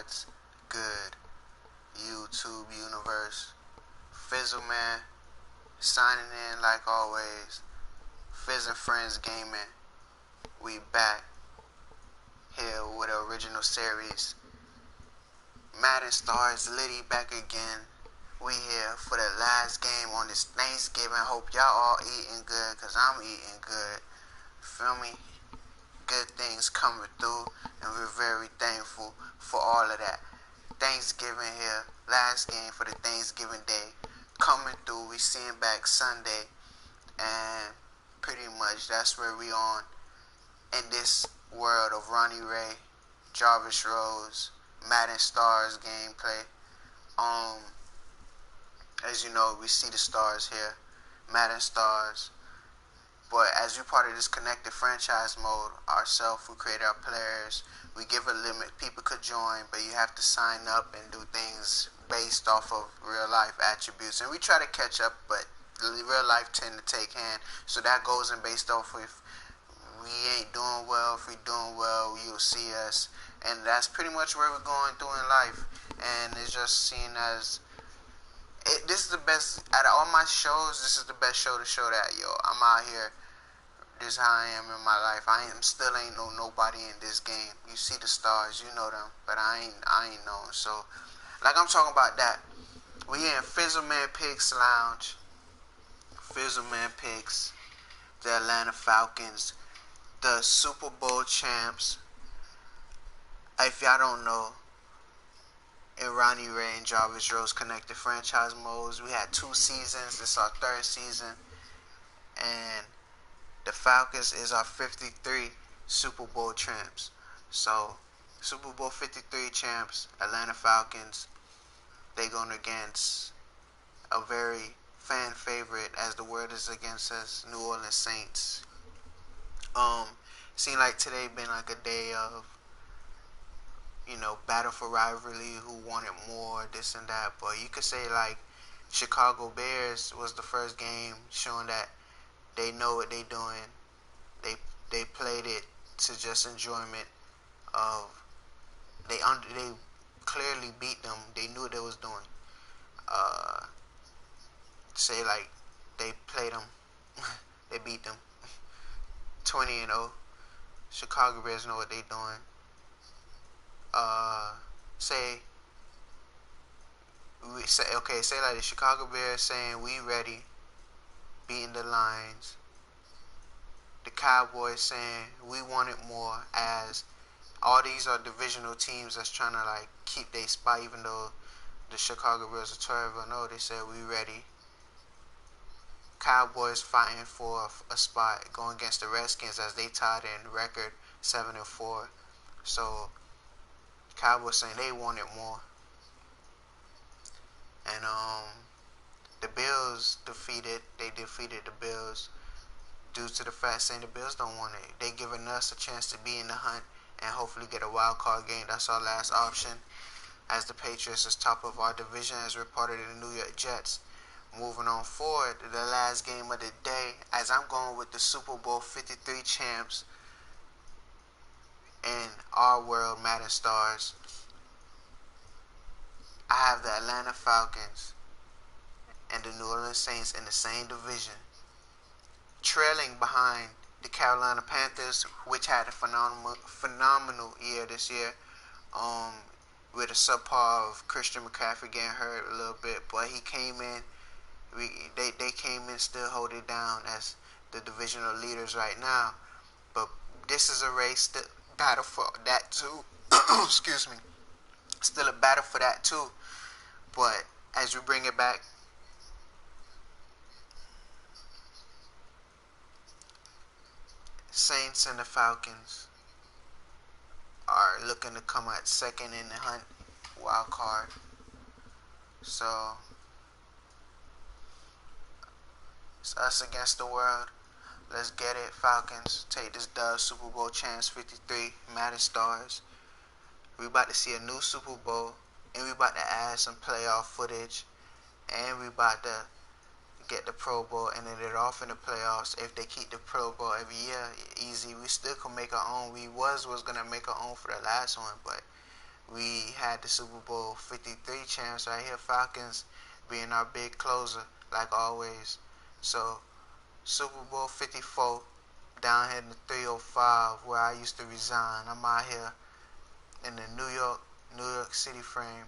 What's good, YouTube universe? Fizzle Man, signing in like always. Fizz and Friends Gaming. We back here with the original series. Madden Stars Liddy back again. We here for the last game on this Thanksgiving. Hope y'all all eating good, cause I'm eating good. Feel me? Good things coming through, and we're very thankful for all of that. Thanksgiving here, last game for the Thanksgiving day, coming through. We seeing back Sunday, and pretty much that's where we on in this world of Ronnie Ray, Jarvis Rose, Madden Stars gameplay. As you know, we see the stars here, Madden Stars. But as we part of this connected franchise mode, ourselves who create our players, we give a limit. People could join, but you have to sign up and do things based off of real life attributes. And we try to catch up, but real life tend to take hand. So that goes in based off if we ain't doing well. If we doing well, you'll see us. And that's pretty much where we're going through in life. And it's just seen as this is the best out of all my shows. This is the best show to show that, yo, I'm out here. This is how I am in my life. I ain't know nobody in this game. You see the stars, you know them, but I ain't known. So, like I'm talking about that. We in Fizzleman Picks Lounge. Fizzleman Picks, the Atlanta Falcons, the Super Bowl champs. If y'all don't know, in Ronnie Ray and Jarvis Rose connected franchise modes, we had 2 seasons. This is our 3rd season, and the Falcons is our 53 Super Bowl champs. So, Super Bowl 53 champs, Atlanta Falcons, they going against a very fan favorite, as the word is against us, New Orleans Saints. Seemed like today been like a day of, battle for rivalry, who wanted more, this and that. But you could say like Chicago Bears was the first game showing that they know what they doing. They played it to just enjoyment of they clearly beat them. They knew what they was doing. Say like they played them, they beat them 20-0. Chicago Bears know what they doing. Say like the Chicago Bears saying we ready, beating the Lions. The Cowboys saying we wanted more, as all these are divisional teams that's trying to like keep their spot, even though the Chicago Bears are 12-0. They said we ready. Cowboys fighting for a spot, going against the Redskins as they tied in record 7-4. So Cowboys saying they wanted more. And the Bills defeated the Bills due to the fact saying the Bills don't want it. They giving us a chance to be in the hunt and hopefully get a wild card game. That's our last option, as the Patriots is top of our division as we're part of the New York Jets. Moving on forward, the last game of the day, as I'm going with the Super Bowl 53 champs in our world, Madden Stars. I have the Atlanta Falcons and the New Orleans Saints in the same division, trailing behind the Carolina Panthers, which had a phenomenal year this year, with a subpar of Christian McCaffrey getting hurt a little bit, but he came in. They came in still hold it down as the divisional leaders right now. But this is a race, battle for that too. Excuse me. Still a battle for that too. But as we bring it back, Saints and the Falcons are looking to come at second in the hunt, wild card. So it's us against the world. Let's get it, Falcons. Take this dub. Super Bowl champs 53, Madden Stars. We about to see a new Super Bowl, and we about to add some playoff footage, and we about to get the Pro Bowl and then it off in the playoffs. If they keep the Pro Bowl every year, easy. We still can make our own. We was gonna make our own for the last one, but we had the Super Bowl 53 champs right here, Falcons being our big closer, like always. So, Super Bowl 54, down here in the 305, where I used to reside. I'm out here in the New York City frame.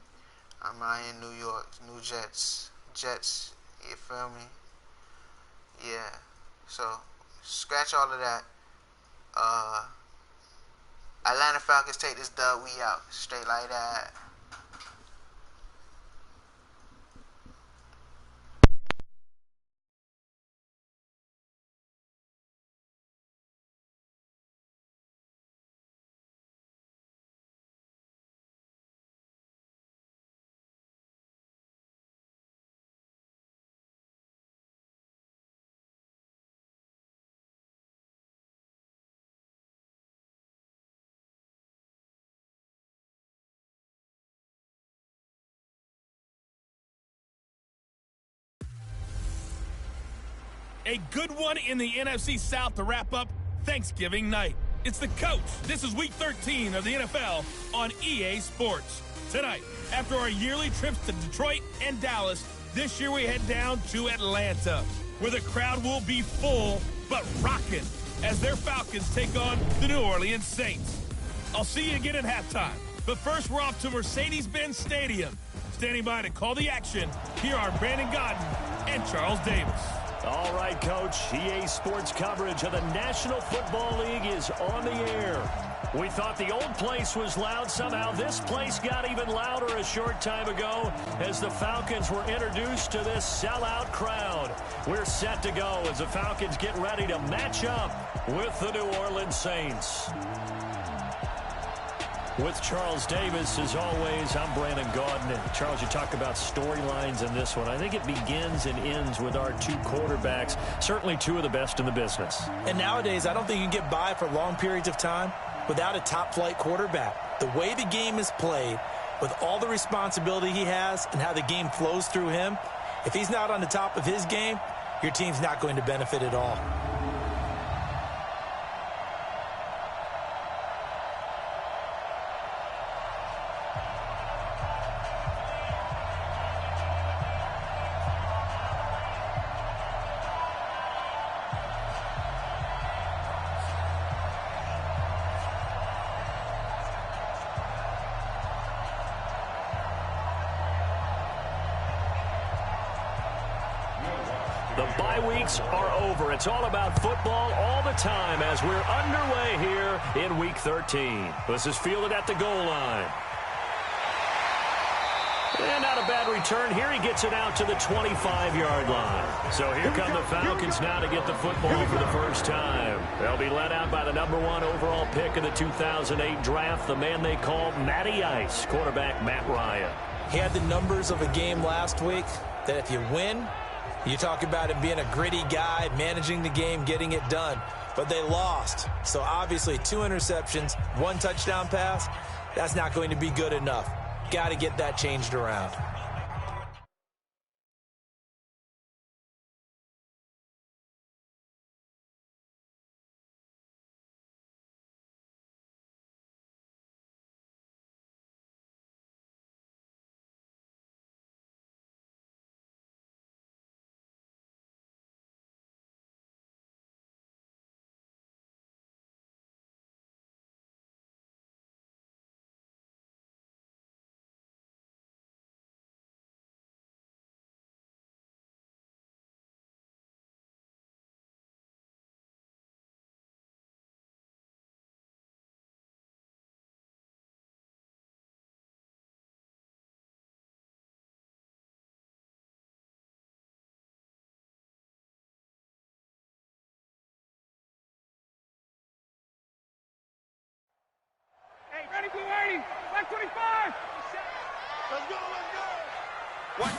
I'm out here in New York, New Jets, you feel me? Yeah. So, scratch all of that. Atlanta Falcons take this dub, we out. Straight like that. A good one in the NFC South to wrap up Thanksgiving night. It's the coach. This is week 13 of the NFL on EA Sports. Tonight, after our yearly trips to Detroit and Dallas, this year we head down to Atlanta, where the crowd will be full but rocking as their Falcons take on the New Orleans Saints. I'll see you again at halftime. But first, we're off to Mercedes-Benz Stadium. Standing by to call the action, here are Brandon Godden and Charles Davis. All right, Coach. EA Sports coverage of the National Football League is on the air. We thought the old place was loud. Somehow this place got even louder a short time ago as the Falcons were introduced to this sellout crowd. We're set to go as the Falcons get ready to match up with the New Orleans Saints. With Charles Davis, as always, I'm Brandon Gaudin. And Charles, you talk about storylines in this one. I think it begins and ends with our two quarterbacks, certainly two of the best in the business. And nowadays, I don't think you can get by for long periods of time without a top-flight quarterback. The way the game is played, with all the responsibility he has and how the game flows through him, if he's not on the top of his game, your team's not going to benefit at all. The bye weeks are over. It's all about football all the time as we're underway here in Week 13. This is fielded at the goal line. And not a bad return. Here he gets it out to the 25-yard line. So here come the Falcons now to get the football for the first time. They'll be led out by the number 1 overall pick of the 2008 draft, the man they call Matty Ice, quarterback Matt Ryan. He had the numbers of a game last week that if you win, you talk about him being a gritty guy, managing the game, getting it done. But they lost. So obviously 2 interceptions, 1 touchdown pass, that's not going to be good enough. Got to get that changed around. Ready, blue 80, black 25. Let's go, let's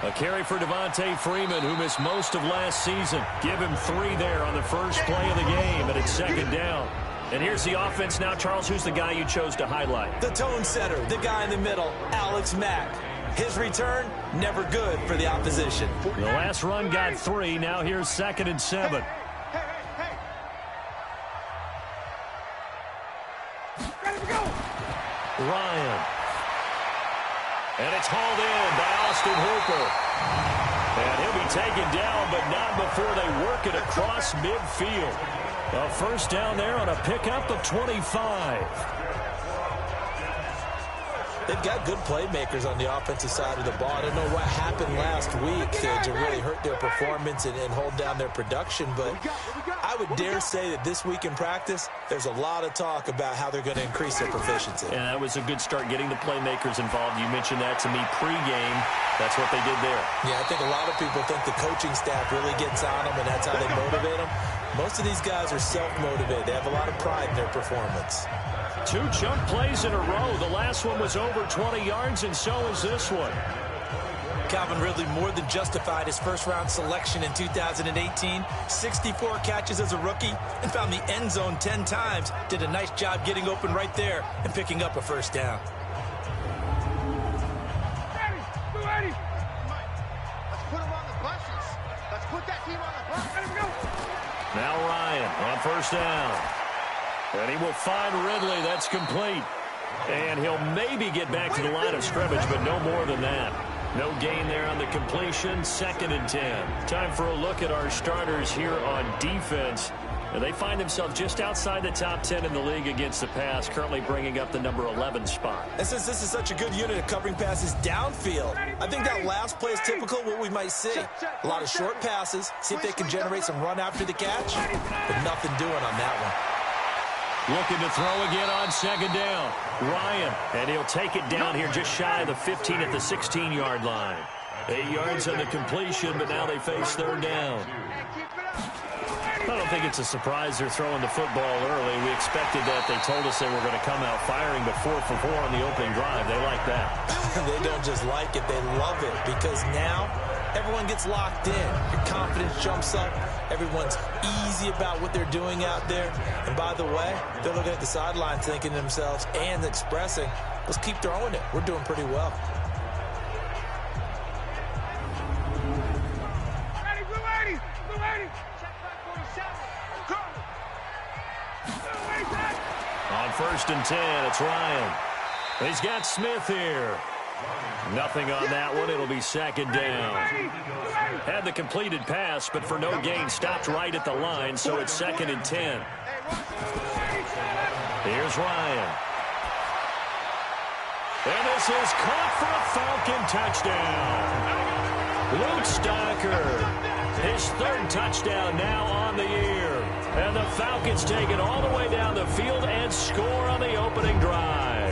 go. A carry for Devontae Freeman, who missed most of last season. Give him 3 there on the first play of the game, and it's second down. And here's the offense now. Charles, who's the guy you chose to highlight? The tone setter, the guy in the middle, Alex Mack. His return, never good for the opposition. The last run got 3. Now here's 2nd and 7. Ryan. And it's hauled in by Austin Hooper. And he'll be taken down, but not before they work it across midfield. A first down there on a pickup of 25. They've got good playmakers on the offensive side of the ball. I don't know what happened last week to really hurt their performance and hold down their production, but I would dare say that this week in practice, there's a lot of talk about how they're going to increase their proficiency. And that was a good start getting the playmakers involved. You mentioned that to me pregame. That's what they did there. Yeah, I think a lot of people think the coaching staff really gets on them, and that's how they motivate them. Most of these guys are self-motivated. They have a lot of pride in their performance. 2 chunk plays in a row. The last one was over 20 yards, and so is this one. Calvin Ridley more than justified his first-round selection in 2018. 64 catches as a rookie and found the end zone 10 times. Did a nice job getting open right there and picking up a first down. Let's put them on the buses. Let's put that team on the bus. Let him go. Now Ryan on first down. And he will find Ridley. That's complete. And he'll maybe get back to the line of scrimmage, but no more than that. No gain there on the completion. 2nd and 10. Time for a look at our starters here on defense. And they find themselves just outside the top 10 in the league against the pass, currently bringing up the number 11 spot. And since this is such a good unit of covering passes downfield, I think that last play is typical of what we might see. A lot of short passes, see if they can generate some run after the catch, but nothing doing on that one. Looking to throw again on 2nd down. Ryan, and he'll take it down here just shy of the 15 at the 16-yard line. 8 yards on the completion, but now they face 3rd down. I don't think it's a surprise they're throwing the football early. We expected that. They told us they were going to come out firing the 4 for 4 on the opening drive. They like that. They don't just like it, they love it, because now everyone gets locked in. Your confidence jumps up. Everyone's easy about what they're doing out there. And by the way, they're looking at the sideline thinking to themselves and expressing, let's keep throwing it. We're doing pretty well. On 1st and 10, it's Ryan. He's got Smith here. Nothing on that one. It'll be 2nd down. Had the completed pass, but for no gain, stopped right at the line, so it's 2nd and 10. Here's Ryan. And this is caught for a Falcon touchdown. Luke Stocker, his 3rd touchdown now on the year. And the Falcons take it all the way down the field and score on the opening drive.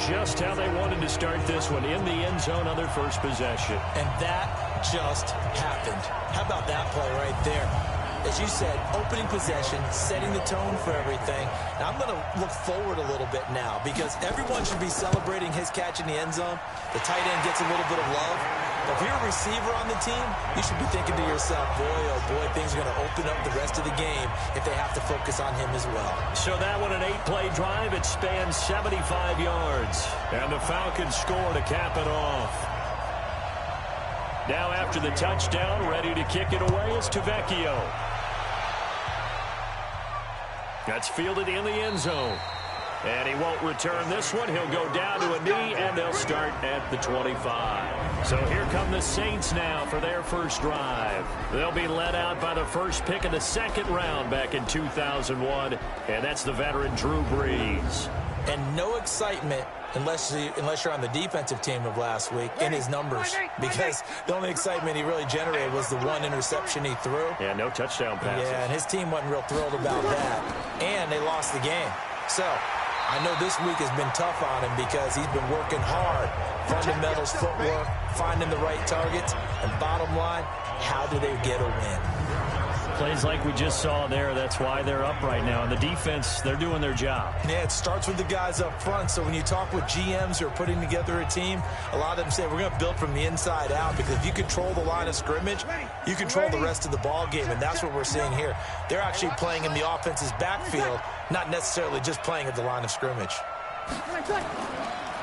Just how they wanted to start this one, in the end zone on their first possession. And that just happened. How about that play right there? As you said, opening possession, setting the tone for everything. Now I'm going to look forward a little bit now, because everyone should be celebrating his catch in the end zone. The tight end gets a little bit of love. But if you're a receiver on the team, you should be thinking to yourself, boy, oh boy, things are going to open up the rest of the game if they have to focus on him as well. So that one, an 8-play drive. It spans 75 yards. And the Falcons score to cap it off. Now after the touchdown, ready to kick it away is Tavecchio. That's fielded in the end zone. And he won't return this one. He'll go down to a knee, and they'll start at the 25. So here come the Saints now for their first drive. They'll be led out by the first pick of the 2nd round back in 2001, and that's the veteran Drew Brees. And no excitement unless you're on the defensive team of last week in his numbers, because the only excitement he really generated was the 1 interception he threw. Yeah, no touchdown passes. Yeah, and his team wasn't real thrilled about that. And they lost the game. So I know this week has been tough on him because he's been working hard. Fundamentals, footwork, finding the right targets, and bottom line, how do they get a win? Plays like we just saw there, that's why they're up right now. And the defense, they're doing their job. Yeah, it starts with the guys up front. So when you talk with GMs who are putting together a team, a lot of them say we're going to build from the inside out, because if you control the line of scrimmage, you control the rest of the ball game, and that's what we're seeing here. They're actually playing in the offense's backfield, not necessarily just playing at the line of scrimmage.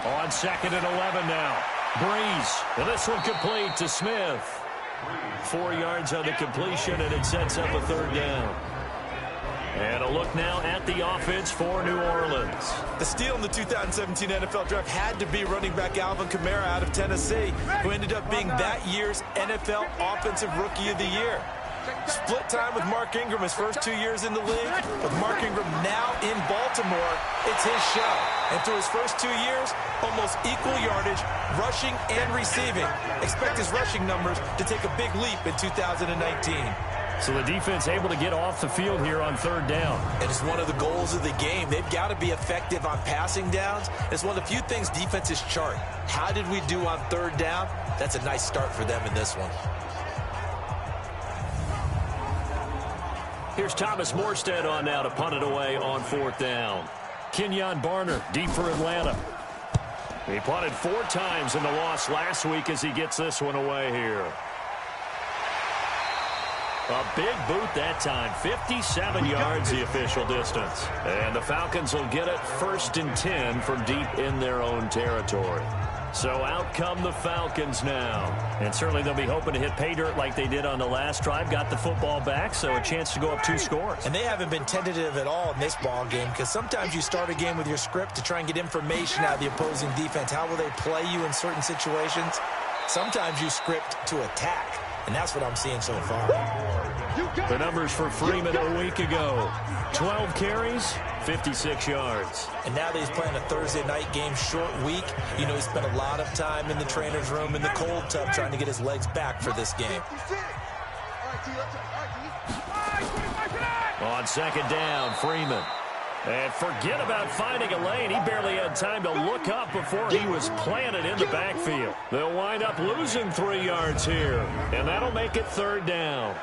On 2nd and 11 now. Brees, and this one complete to Smith. 4 yards on the completion, and it sets up a 3rd down. And a look now at the offense for New Orleans. The steal in the 2017 NFL Draft had to be running back Alvin Kamara out of Tennessee, who ended up being that year's NFL Offensive Rookie of the Year. Split time with Mark Ingram his first 2 years in the league. With Mark Ingram now in Baltimore, it's his show. And through his first 2 years, almost equal yardage, rushing and receiving. Expect his rushing numbers to take a big leap in 2019. So the defense able to get off the field here on third down. It is one of the goals of the game. They've got to be effective on passing downs. It's one of the few things defenses chart. How did we do on third down? That's a nice start for them in this one. Here's Thomas Morstead on now to punt it away on fourth down. Kenyon Barner deep for Atlanta. He punted 4 times in the loss last week as he gets this one away here. A big boot that time. 57 yards the official distance. And the Falcons will get it 1st and 10 from deep in their own territory. So out come the Falcons now. And certainly they'll be hoping to hit pay dirt like they did on the last drive. Got the football back, so a chance to go up 2 scores. And they haven't been tentative at all in this ball game, because sometimes you start a game with your script to try and get information out of the opposing defense. How will they play you in certain situations? Sometimes you script to attack. And that's what I'm seeing so far. The numbers for Freeman a week ago. 12 carries, 56 yards. And now that he's playing a Thursday night game, short week, you know he spent a lot of time in the trainer's room in the cold tub trying to get his legs back for this game. On second down, Freeman. And forget about finding a lane. He barely had time to look up before he was planted in the backfield. They'll wind up losing 3 yards here, and that'll make it third down.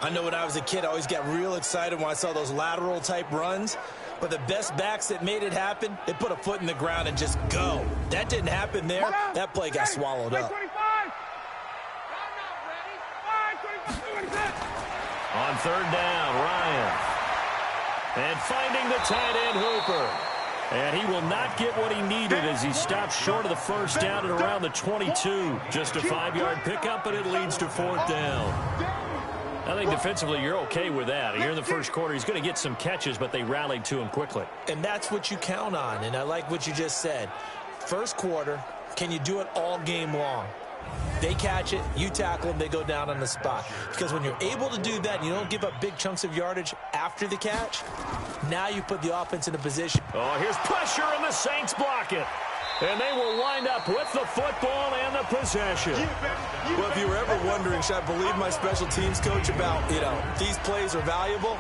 I know when I was a kid, I always got real excited when I saw those lateral-type runs. But the best backs that made it happen, they put a foot in the ground and just go. That didn't happen there. That play got swallowed up. On third down, Ryan. And finding the tight end, Hooper. And he will not get what he needed as he stopped short of the first down at around the 22. Just a 5-yard pickup, but it leads to 4th down. I think defensively you're okay with that. Here in the first quarter, he's going to get some catches, but they rallied to him quickly. And that's what you count on, and I like what you just said. First quarter, can you do it all game long? They catch it, you tackle them, they go down on the spot. Because when you're able to do that and you don't give up big chunks of yardage after the catch, now you put the offense in a position. Oh, here's pressure, and the Saints block it. And they will wind up with the football and the possession. Well, if you were ever wondering, should I believe my special teams coach about, these plays are valuable?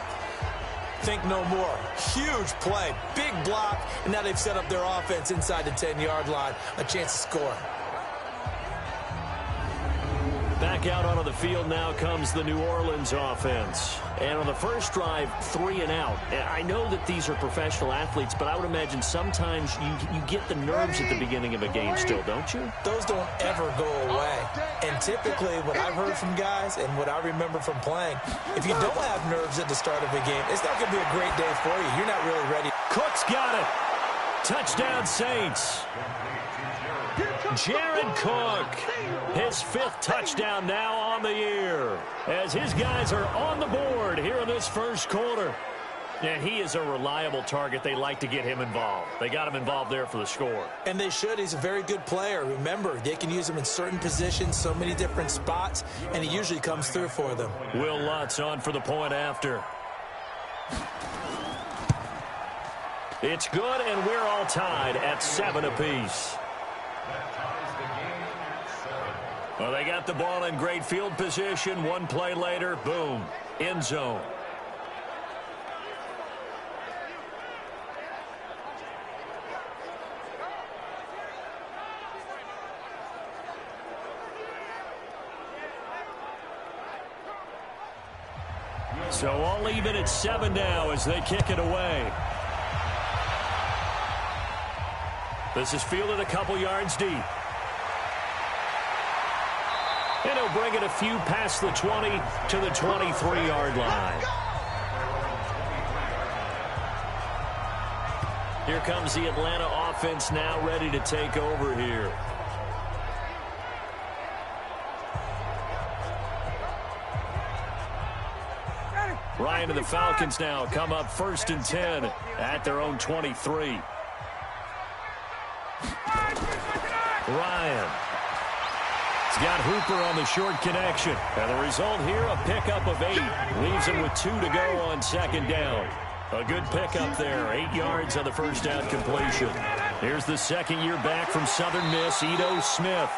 Think no more. Huge play, big block, and now they've set up their offense inside the 10-yard line. A chance to score. Back out onto the field now comes the New Orleans offense. And on the first drive, 3 and out. I know that these are professional athletes, but I would imagine sometimes you get the nerves at the beginning of a game still, don't you? Those don't ever go away. And typically what I've heard from guys and what I remember from playing, if you don't have nerves at the start of a game, it's not going to be a great day for you. You're not really ready. Cook's got it. Touchdown, Saints. Jared Cook, his 5th touchdown now on the year, as his guys are on the board here in this first quarter. And he is a reliable target. They like to get him involved. They got him involved there for the score. And they should. He's a very good player. Remember, they can use him in certain positions, so many different spots, and he usually comes through for them. Will Lutz on for the point after. It's good, and we're all tied at 7 apiece. Well, they got the ball in great field position. One play later, boom, end zone. So all even at 7 now as they kick it away. This is fielded a couple yards deep. And he'll bring it a few past the 20 to the 23-yard line. Here comes the Atlanta offense now ready to take over here. Ryan and the Falcons now come up 1st and 10 at their own 23. Ryan. He's got Hooper on the short connection. And the result here, a pickup of 8. Leaves him with 2 to go on 2nd down. A good pickup there. 8 yards on the first down completion. Here's the second year back from Southern Miss, Ito Smith.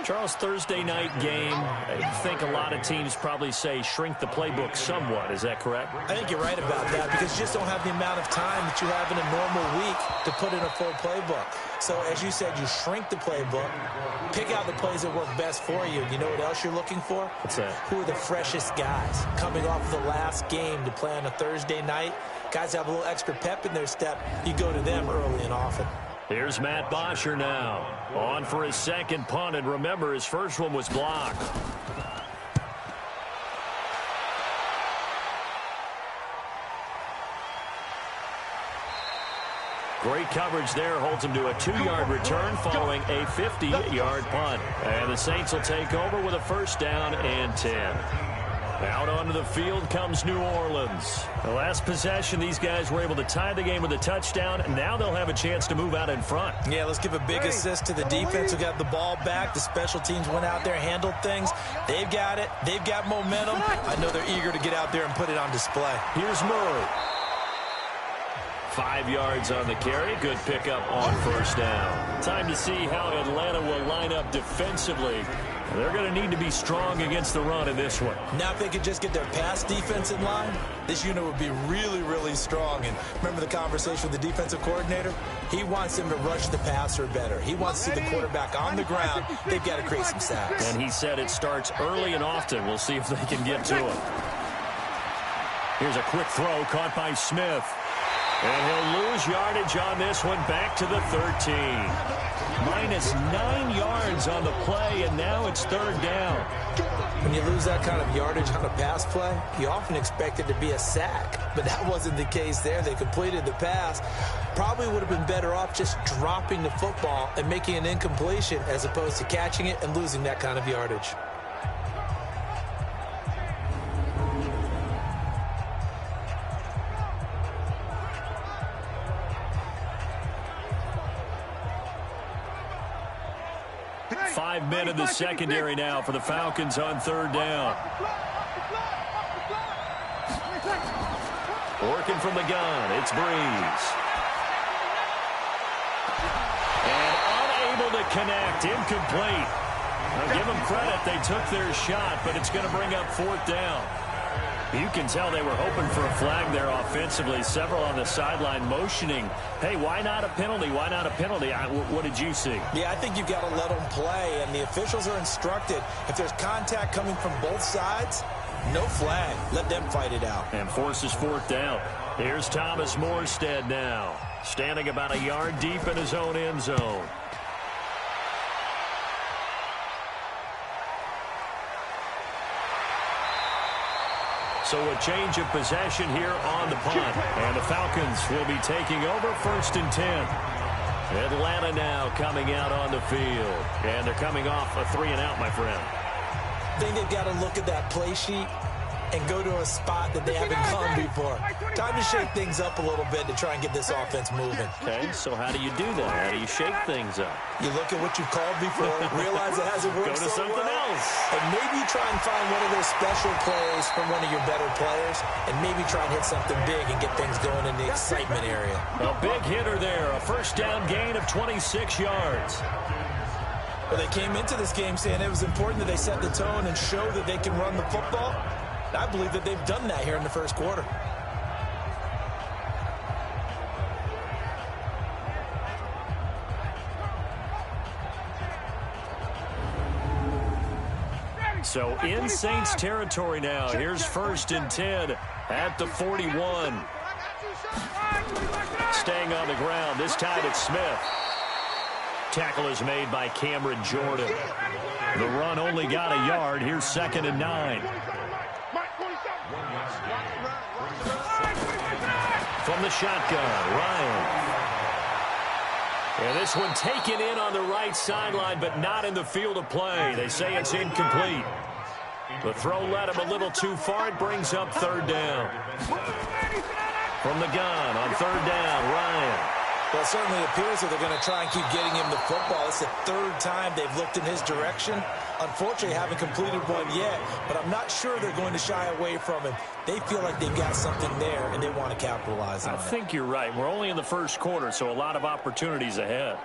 Charles, Thursday night game, I think a lot of teams probably say shrink the playbook somewhat. Is that correct? I think you're right about that because you just don't have the amount of time that you have in a normal week to put in a full playbook. So, as you said, you shrink the playbook, pick out the plays that work best for you. You know what else you're looking for? What's that? Who are the freshest guys coming off the last game to play on a Thursday night? Guys have a little extra pep in their step. You go to them early and often. Here's Matt Bosher now. On for his second punt, and remember, his first one was blocked. Great coverage there, holds him to a 2-yard return following a 50-yard punt. And the Saints will take over with a 1st down and 10. Out onto the field comes New Orleans. The last possession, these guys were able to tie the game with a touchdown, and now they'll have a chance to move out in front. Yeah, let's give a big assist to the defense who got the ball back. The special teams went out there, handled things. They've got it. They've got momentum. I know they're eager to get out there and put it on display. Here's Murray. 5 yards on the carry. Good pickup on 1st down. Time to see how Atlanta will line up defensively. They're going to need to be strong against the run in this one. Now, if they could just get their pass defense in line, this unit would be really, really strong. And remember the conversation with the defensive coordinator? He wants them to rush the passer better. He wants to see the quarterback on the ground. They've got to create some sacks. And he said it starts early and often. We'll see if they can get to him. Here's a quick throw caught by Smith. And he'll lose yardage on this one, back to the 13. Minus 9 yards on the play, and now it's 3rd down. When you lose that kind of yardage on a pass play, you often expect it to be a sack. But that wasn't the case there. They completed the pass. Probably would have been better off just dropping the football and making an incompletion as opposed to catching it and losing that kind of yardage. Five men in the secondary now for the Falcons on 3rd down. Working from the gun, it's Breeze. And unable to connect, incomplete. Now give them credit, they took their shot, but it's going to bring up 4th down. You can tell they were hoping for a flag there offensively. Several on the sideline motioning, hey, why not a penalty? Why not a penalty? What did you see? Yeah, I think you've got to let them play, and the officials are instructed, if there's contact coming from both sides, no flag. Let them fight it out. And forces 4th down. Here's Thomas Morstead now, standing about a yard deep in his own end zone. So a change of possession here on the punt. And the Falcons will be taking over 1st and 10. Atlanta now coming out on the field. And they're coming off a 3-and-out, my friend. I think they've got to look at that play sheet and go to a spot that they haven't gone before. Time to shake things up a little bit to try and get this offense moving. Okay, so how do you do that? How do you shake things up? You look at what you've called before, realize it hasn't worked Go to something else. and maybe try and find one of those special plays from one of your better players, and maybe try and hit something big and get things going in the excitement area. A big hitter there, a 1st down gain of 26 yards. Well, they came into this game saying it was important that they set the tone and show that they can run the football. I believe that they've done that here in the 1st quarter. So in Saints territory now. Here's 1st and 10 at the 41. Staying on the ground. This time it's Smith. Tackle is made by Cameron Jordan. The run only got a yard. Here's 2nd and 9. From the shotgun, Ryan. And this one taken in on the right sideline, but not in the field of play. They say it's incomplete. The throw led him a little too far. It brings up third down. From the gun on third down, Ryan. Well, it certainly appears that they're going to try and keep getting him the football. It's the third time they've looked in his direction. Unfortunately, haven't completed one yet, but I'm not sure they're going to shy away from him. They feel like they've got something there, and they want to capitalize on it. I think you're right. We're only in the first quarter, so a lot of opportunities ahead.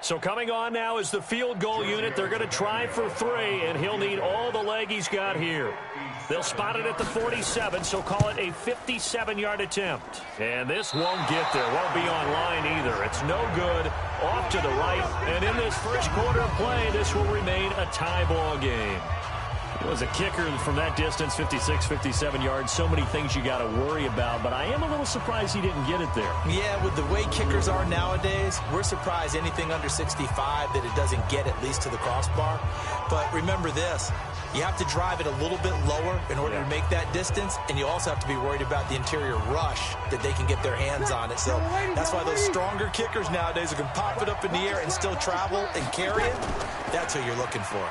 So coming on now is the field goal unit. They're going to try for 3, and he'll need all the leg he's got here. They'll spot it at the 47, so call it a 57-yard attempt. And this won't get there. Won't be on line either. It's no good. Off to the right. And in this first quarter of play, this will remain a tie ball game. It was a kicker from that distance, 56, 57 yards. So many things you got to worry about, but I am a little surprised he didn't get it there. Yeah, with the way kickers are nowadays, we're surprised anything under 65 that it doesn't get at least to the crossbar. But remember this, you have to drive it a little bit lower in order to make that distance, and you also have to be worried about the interior rush that they can get their hands on it. So that's why those stronger kickers nowadays who can pop it up in the air and still travel and carry it, that's who you're looking for.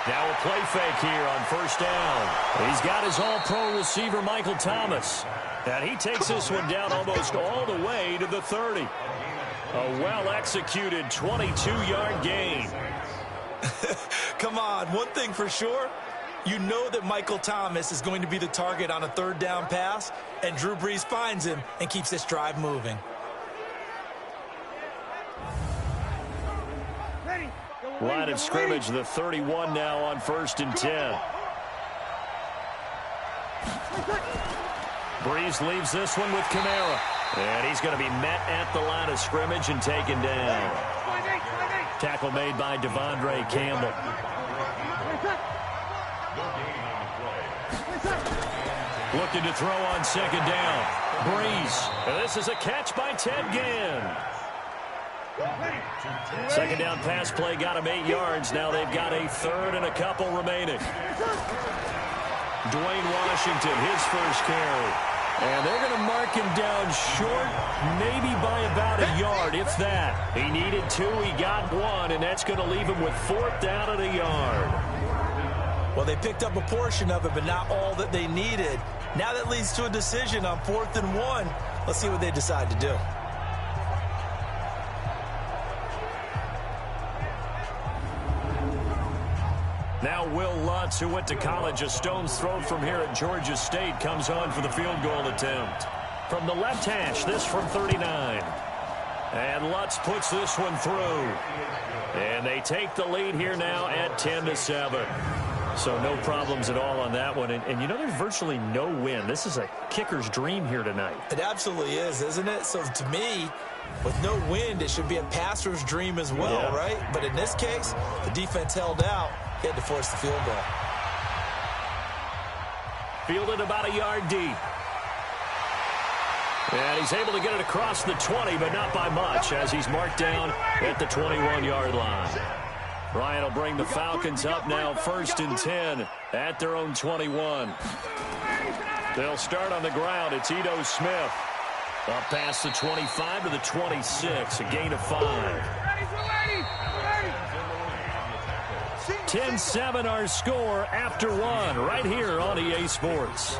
Now a play fake here on first down. He's got his all-pro receiver, Michael Thomas. And he takes this one down almost all the way to the 30. A well-executed 22-yard gain. Come on, one thing for sure, you know that Michael Thomas is going to be the target on a third down pass, and Drew Brees finds him and keeps this drive moving. Line of scrimmage, the 31 now on 1st and 10. Brees leaves this one with Kamara. And he's going to be met at the line of scrimmage and taken down. Tackle made by Devondre Campbell. Looking to throw on second down. Brees. And this is a catch by Ted Ginn. Second down pass play got him 8 yards. Now they've got a third and a couple remaining. Dwayne Washington, his first carry. And they're going to mark him down short, maybe by about a yard, if that. He needed 2, he got 1, and that's going to leave him with 4th down and a yard. Well, they picked up a portion of it, but not all that they needed. Now that leads to a decision on 4th and 1. Let's see what they decide to do. Now Will Lutz, who went to college a stone's throw from here at Georgia State, comes on for the field goal attempt. From the left hash, this from 39. And Lutz puts this one through. And they take the lead here now at 10-7. So no problems at all on that one. And you know, there's virtually no wind. This is a kicker's dream here tonight. It absolutely is, isn't it? So to me, with no wind, it should be a passer's dream as well, right? But in this case, the defense held out. He had to force the field goal. Fielded about a yard deep. And he's able to get it across the 20, but not by much, as he's marked down at the 21-yard line. Ryan will bring the Falcons up now 1st and 10 at their own 21. They'll start on the ground. It's Ito Smith. Up past the 25 to the 26, a gain of 5. 10-7 our score after 1 right here on EA Sports.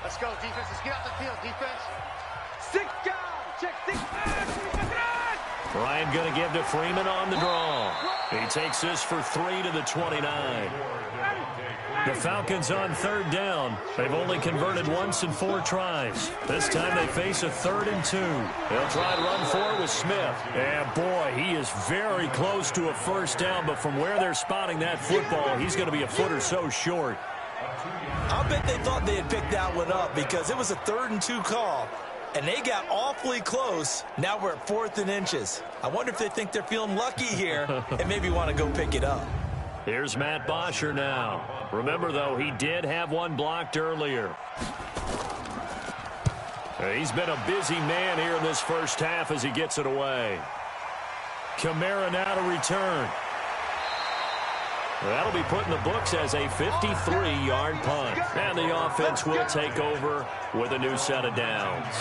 Let's go, defense. Let's get out the field, defense. 6 down. Check 6 back. Ryan going to give to Freeman on the draw. He takes this for 3 to the 29. The Falcons on 3rd down. They've only converted once in 4 tries. This time they face a 3rd and 2. They'll try to run for it with Smith. And boy, he is very close to a 1st down, but from where they're spotting that football, he's going to be a foot or so short. I'll bet they thought they had picked that one up because it was a 3rd and 2 call. And they got awfully close. Now we're at 4th and inches. I wonder if they think they're feeling lucky here and maybe want to go pick it up. Here's Matt Bosher now. Remember, though, he did have one blocked earlier. He's been a busy man here in this first half as he gets it away. Kamara now to return. That'll be put in the books as a 53-yard punt. And the offense will take over with a new set of downs.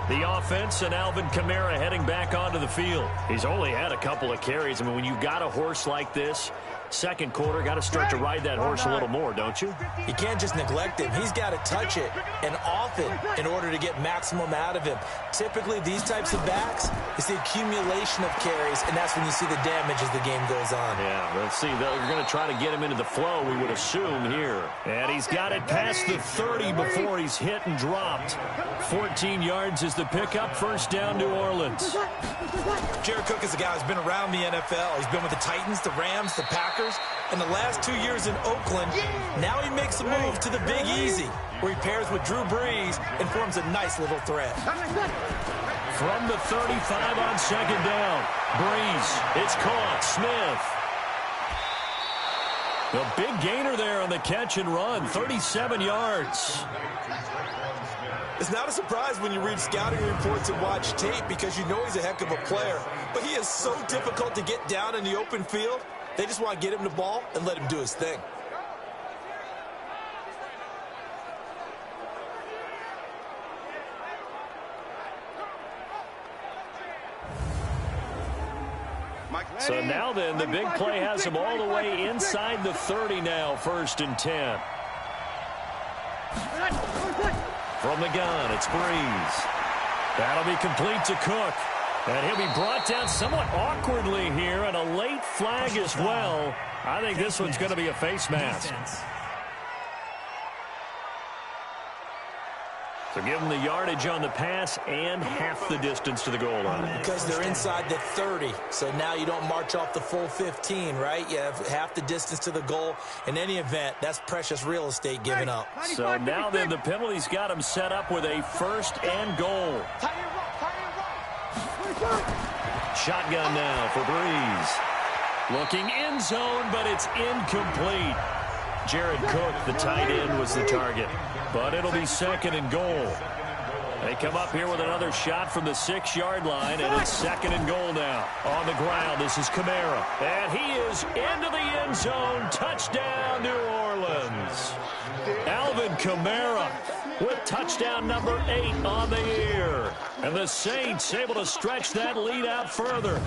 The offense and Alvin Kamara heading back onto the field. He's only had a couple of carries. I mean, when you've got a horse like this, second quarter, got to start to ride that horse a little more, don't you? You can't just neglect him. He's got to touch it and often in order to get maximum out of him. Typically, these types of backs, it's the accumulation of carries, and that's when you see the damage as the game goes on. Yeah, let's see. They're going to try to get him into the flow, we would assume here. And he's got it past the 30 before he's hit and dropped. 14 yards is the pickup. First down, New Orleans. Jared Cook is a guy who's been around the NFL. He's been with the Titans, the Rams, the Packers. In the last 2 years in Oakland, now he makes a move to the Big Easy, where he pairs with Drew Brees and forms a nice little threat. From the 35 on second down, Brees, it's caught, Smith. The big gainer there on the catch and run, 37 yards. It's not a surprise when you read scouting reports and watch tape because you know he's a heck of a player. But he is so difficult to get down in the open field. They just want to get him the ball and let him do his thing. So now then, the big play has him all the way inside the 30 now, 1st and 10. From the gun, it's Brees. That'll be complete to Cook. And he'll be brought down somewhat awkwardly here, and a late flag as well. I think this one's going to be a face mask. So give them the yardage on the pass and half the distance to the goal line. Because they're inside the 30, so now you don't march off the full 15, right? You have half the distance to the goal. In any event, that's precious real estate given up. So now then, the penalty's got him set up with a 1st and goal. Shotgun now for Brees. Looking end zone, but it's incomplete. Jared Cook, the tight end, was the target. But it'll be 2nd and goal. They come up here with another shot from the 6-yard line, and it's 2nd and goal now. On the ground, this is Kamara. And he is into the end zone. Touchdown, New Orleans. Alvin Kamara with touchdown number 8 on the year. And the Saints able to stretch that lead out further.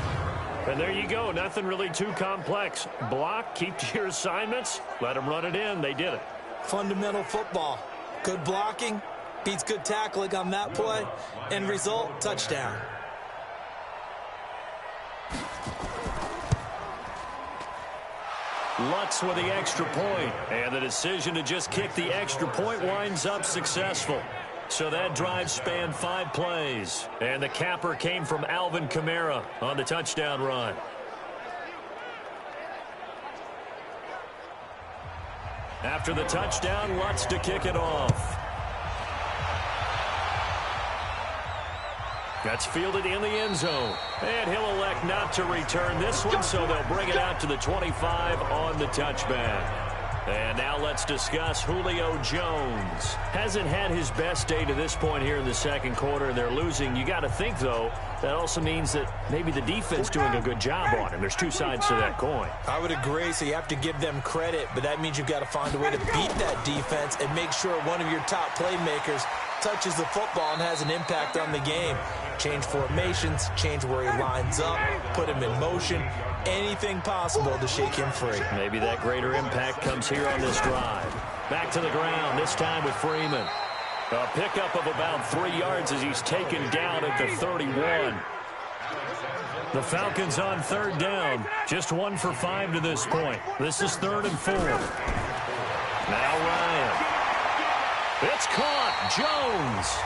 And there you go. Nothing really too complex. Block, keep to your assignments, let them run it in. They did it. Fundamental football. Good blocking beats good tackling on that play. End result, touchdown. Lutz with the extra point. And the decision to just kick the extra point winds up successful. So that drive spanned 5 plays. And the capper came from Alvin Kamara on the touchdown run. After the touchdown, Lutz to kick it off. That's fielded in the end zone. And he'll elect not to return this one, so they'll bring it out to the 25 on the touchback. And now let's discuss Julio Jones. Hasn't had his best day to this point here in the second quarter, and they're losing. You got to think, though, that also means that maybe the defense doing a good job on him. There's 2 sides to that coin. I would agree, so you have to give them credit, but that means you've got to find a way to beat that defense and make sure one of your top playmakers touches the football and has an impact on the game. Change formations, change where he lines up, put him in motion, anything possible to shake him free. Maybe that greater impact comes here on this drive. Back to the ground, this time with Freeman. A pickup of about 3 yards as he's taken down at the 31. The Falcons on 3rd down. Just 1 for 5 to this point. This is 3rd and 4. Now Ryan. It's caught. Jones.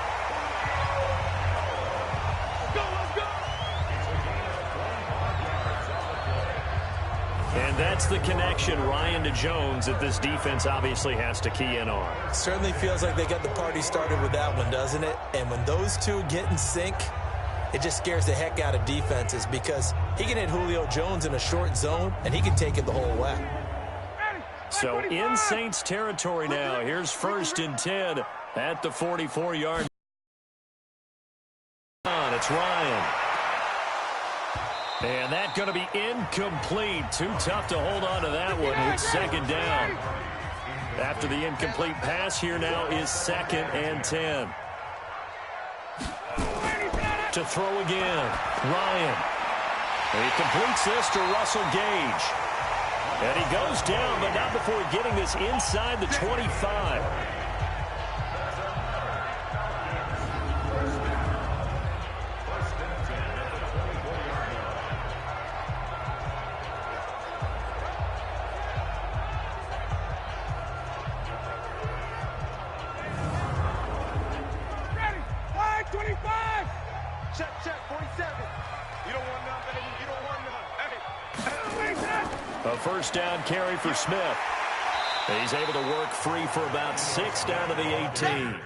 And that's the connection, Ryan to Jones, that this defense obviously has to key in on. Certainly feels like they got the party started with that one, doesn't it? And when those two get in sync, it just scares the heck out of defenses because he can hit Julio Jones in a short zone, and he can take it the whole way. So in Saints territory now. Here's 1st and 10 at the 44-yard line. It's Ryan. And that's going to be incomplete. Too tough to hold on to that one. It's 2nd down. After the incomplete pass, here now is 2nd and 10. To throw again. Ryan. He completes this to Russell Gage. And he goes down, but not before getting this inside the 25. A 1st down carry for Smith. He's able to work free for about 6 down to the 18.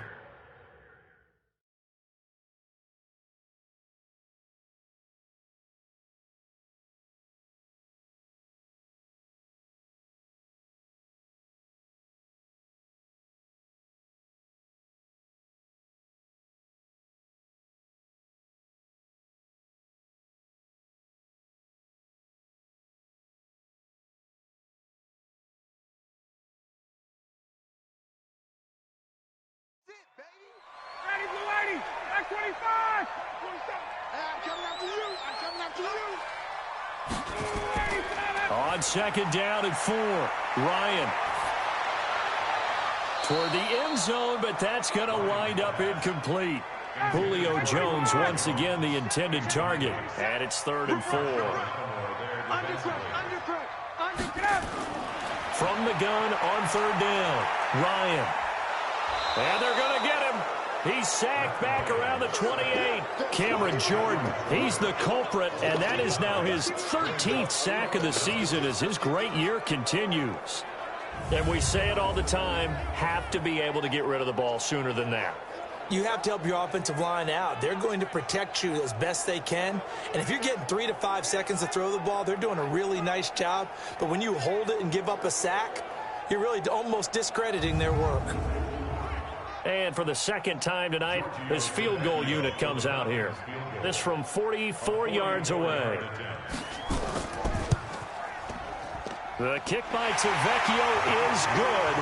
On 2nd down and 4, Ryan toward the end zone, but that's going to wind up incomplete. Julio Jones once again the intended target, and it's 3rd and 4. From the gun on 3rd down, Ryan. And they're going to get him. He's sacked back around the 28. Cameron Jordan, he's the culprit, and that is now his 13th sack of the season as his great year continues. And we say it all the time, have to be able to get rid of the ball sooner than that. You have to help your offensive line out. They're going to protect you as best they can. And if you're getting 3 to 5 seconds to throw the ball, they're doing a really nice job. But when you hold it and give up a sack, you're really almost discrediting their work. And for the 2nd time tonight, this field goal unit comes out here. This from 44 yards away. The kick by Tavecchio is good.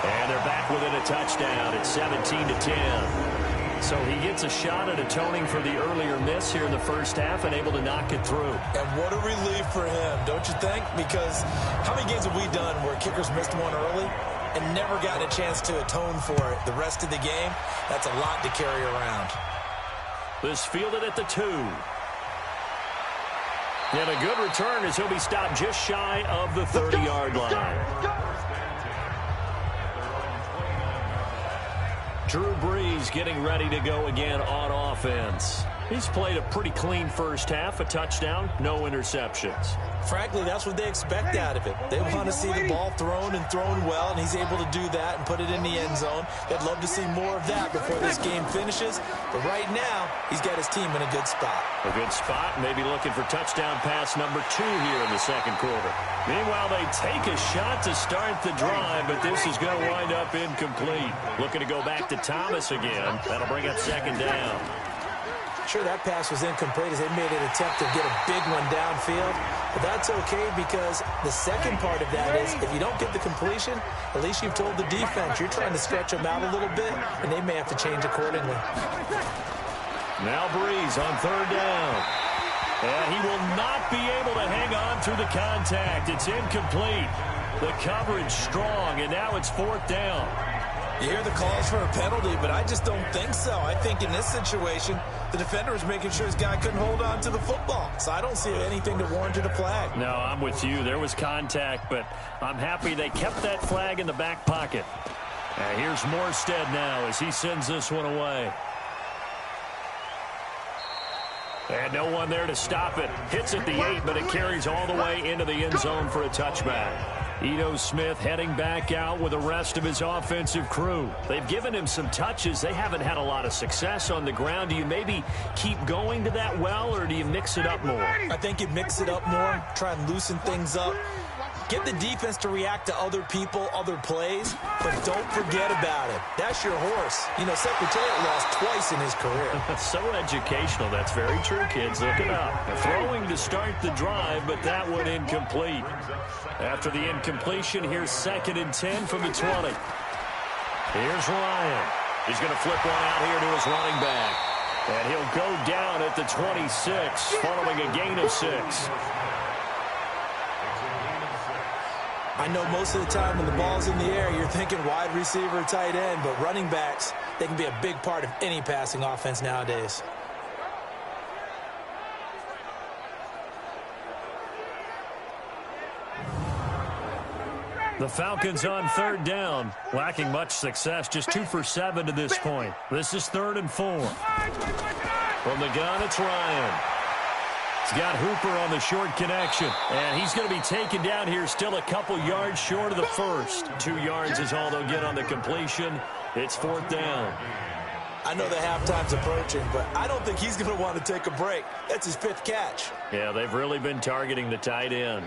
And they're back within a touchdown at 17-10. So he gets a shot at atoning for the earlier miss here in the 1st half and able to knock it through. And what a relief for him, don't you think? Because how many games have we done where kickers missed one early and never gotten a chance to atone for it the rest of the game? That's a lot to carry around. This fielded at the 2. And a good return as he'll be stopped just shy of the 30-yard line. Drew Brees getting ready to go again on offense. He's played a pretty clean 1st half, a touchdown, no interceptions. Frankly, that's what they expect out of it. They want to see the ball thrown and thrown well, and he's able to do that and put it in the end zone. They'd love to see more of that before this game finishes. But right now, he's got his team in a good spot. A good spot, maybe looking for touchdown pass number 2 here in the 2nd quarter. Meanwhile, they take a shot to start the drive, but this is going to wind up incomplete. Looking to go back to Thomas again. That'll bring up 2nd down. Sure, that pass was incomplete as they made an attempt to get a big one downfield. But that's okay because the second part of that is if you don't get the completion, at least you've told the defense you're trying to stretch them out a little bit, and they may have to change accordingly. Now Brees on 3rd down. And he will not be able to hang on through the contact. It's incomplete. The coverage strong, and now it's 4th down. You hear the calls for a penalty, but I just don't think so. I think in this situation, the defender was making sure his guy couldn't hold on to the football. So I don't see anything to warrant a flag. No, I'm with you. There was contact, but I'm happy they kept that flag in the back pocket. And here's Morstead now as he sends this one away. And no one there to stop it. Hits at the 8, but it carries all the way into the end zone for a touchback. Ito Smith heading back out with the rest of his offensive crew. They've given him some touches. They haven't had a lot of success on the ground. Do you maybe keep going to that well, or do you mix it up more? I think you mix it up more, try and loosen things up. Get the defense to react to other people, other plays, but don't forget about it. That's your horse. You know, Secretariat lost twice in his career. So educational. That's very true, kids. Look it up. Throwing to start the drive, but that one incomplete. After the incompletion, here's 2nd and 10 from the 20. Here's Ryan. He's going to flip one out here to his running back. And he'll go down at the 26, following a gain of 6. I know most of the time when the ball's in the air, you're thinking wide receiver, tight end, but running backs, they can be a big part of any passing offense nowadays. The Falcons on 3rd down, lacking much success, just 2 for 7 to this point. This is 3rd and 4. From the gun, it's Ryan. He's got Hooper on the short connection, and he's going to be taken down here still a couple yards short of the first. 2 yards is all they'll get on the completion. It's 4th down. I know the halftime's approaching, but I don't think he's going to want to take a break. That's his 5th catch. Yeah, they've really been targeting the tight end.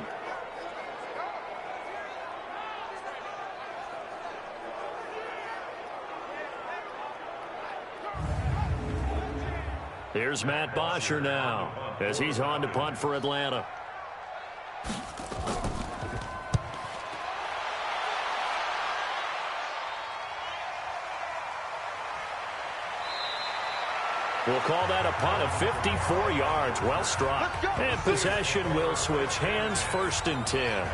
Here's Matt Bosher now, as he's on to punt for Atlanta. We'll call that a punt of 54 yards. Well struck. And possession will switch hands, 1st and 10.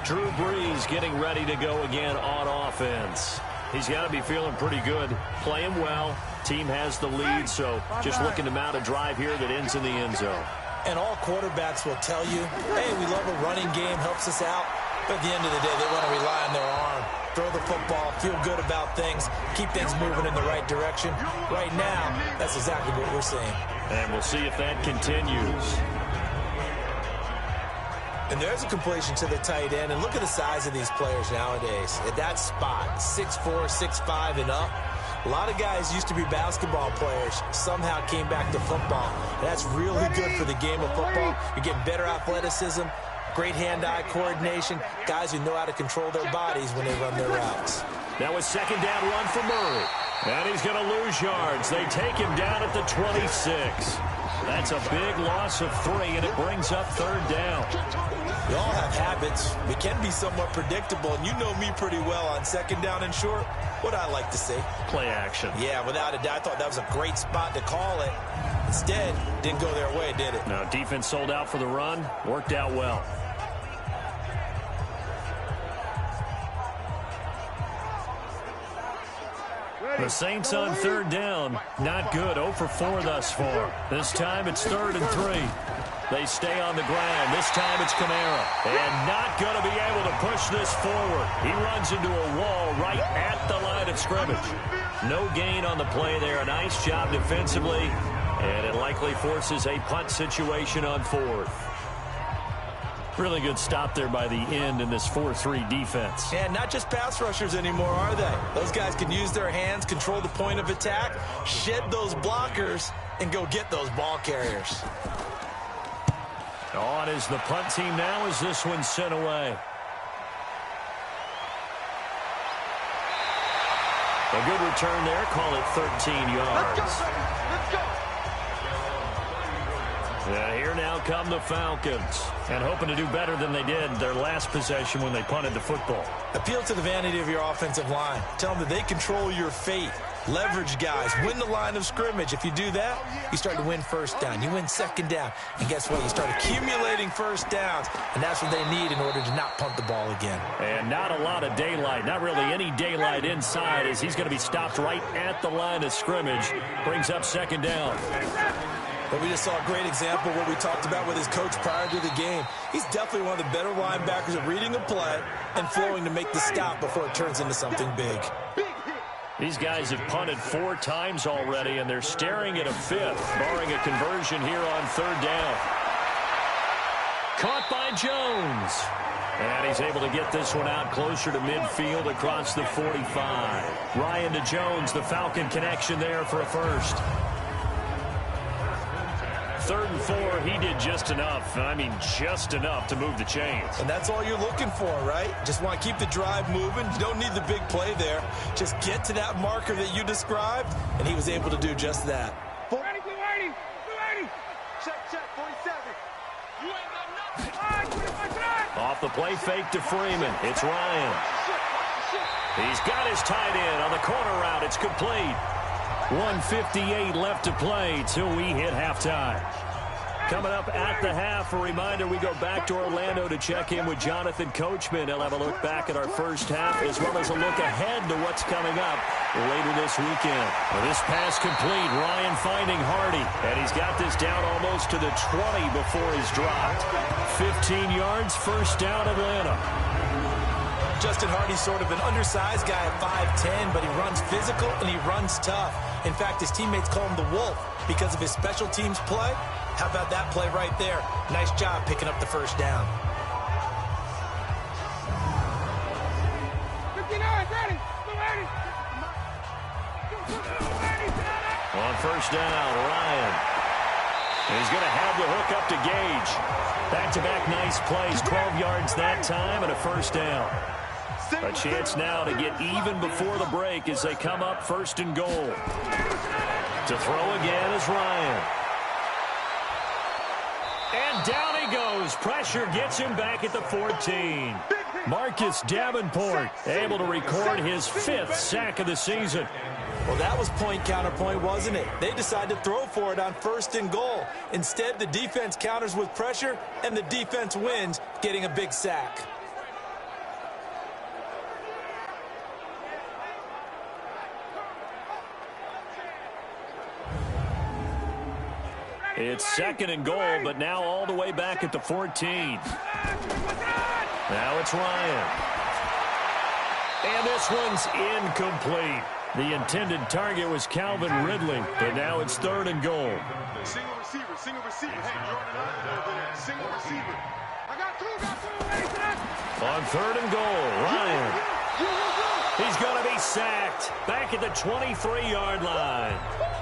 Drew Brees getting ready to go again on offense. He's got to be feeling pretty good, playing well. Team has the lead, so just looking to mount a drive here that ends in the end zone. And all quarterbacks will tell you, hey, we love a running game, helps us out. But at the end of the day, they want to rely on their arm. Throw the football, feel good about things, keep things moving in the right direction. Right now, that's exactly what we're seeing. And we'll see if that continues. And there's a completion to the tight end. And look at the size of these players nowadays. At that spot, 6'4", 6'5", and up. A lot of guys used to be basketball players, somehow came back to football. And that's really good for the game of football. You're getting better athleticism, great hand-eye coordination, guys who know how to control their bodies when they run their routes. Now a 2nd down run for Murray. And he's going to lose yards. They take him down at the 26. That's a big loss of 3, and it brings up 3rd down. We all have habits. We can be somewhat predictable, and you know me pretty well on 2nd down and short. What I like to see. Play action. Yeah, without a doubt, I thought that was a great spot to call it. Instead, didn't go their way, did it? No, defense sold out for the run. Worked out well. The Saints on 3rd down. Not good. 0 for 4 thus far. This time it's 3rd and 3. They stay on the ground. This time it's Kamara. And not going to be able to push this forward. He runs into a wall right at the line of scrimmage. No gain on the play there. A nice job defensively. And it likely forces a punt situation on 4th. Really good stop there by the end in this 4-3 defense. And not just pass rushers anymore, are they? Those guys can use their hands, control the point of attack, shed those blockers, and go get those ball carriers. On is the punt team now as this one's sent away. A good return there. Call it 13 yards. Let's go. And here now come the Falcons. And hoping to do better than they did their last possession when they punted the football. Appeal to the vanity of your offensive line. Tell them that they control your fate. Leverage guys. Win the line of scrimmage. If you do that, you start to win 1st down. You win 2nd down. And guess what? You start accumulating 1st downs. And that's what they need in order to not punt the ball again. And not a lot of daylight. Not really any daylight inside as he's going to be stopped right at the line of scrimmage. Brings up 2nd down. But we just saw a great example of what we talked about with his coach prior to the game. He's definitely one of the better linebackers at reading a play and flowing to make the stop before it turns into something big. These guys have punted 4 times already, and they're staring at a 5th, barring a conversion here on 3rd down. Caught by Jones. And he's able to get this one out closer to midfield across the 45. Ryan to Jones, the Falcon connection there for a first. 3rd and 4, he did just enough, and I mean just enough to move the chains. And that's all you're looking for, right? Just want to keep the drive moving. You don't need the big play there. Just get to that marker that you described, and he was able to do just that. Ready, blue 80, blue 80. Check, 47. You ain't got nothing. Off the play fake to Freeman. It's Ryan. He's got his tight end on the corner route. It's complete. 1:58 left to play till we hit halftime. Coming up at the half, a reminder, we go back to Orlando to check in with Jonathan Coachman. He'll have a look back at our first half as well as a look ahead to what's coming up later this weekend. Well, this pass complete. Ryan finding Hardy, and he's got this down almost to the 20 before he's dropped. 15 yards, first down Atlanta. Justin Hardy's sort of an undersized guy at 5'10", but he runs physical and he runs tough. In fact, his teammates call him the Wolf because of his special teams play. How about that play right there? Nice job picking up the first down. 59, ready, blue 80. On first down, Ryan. He's going to have the hook up to Gage. Back-to-back nice plays, 12 yards that time and a first down. A chance now to get even before the break as they come up 1st and goal. To throw again is Ryan. And down he goes. Pressure gets him back at the 14. Marcus Davenport able to record his 5th sack of the season. Well, that was point counterpoint, wasn't it? They decided to throw for it on 1st and goal. Instead, the defense counters with pressure, and the defense wins, getting a big sack. It's 2nd and goal, but now all the way back at the 14. Now it's Ryan. And this one's incomplete. The intended target was Calvin Ridley, but now it's 3rd and goal. Single receiver. Hey, you're on an island. Single receiver. I got two. On 3rd and goal, Ryan. He's going to be sacked back at the 23-yard line.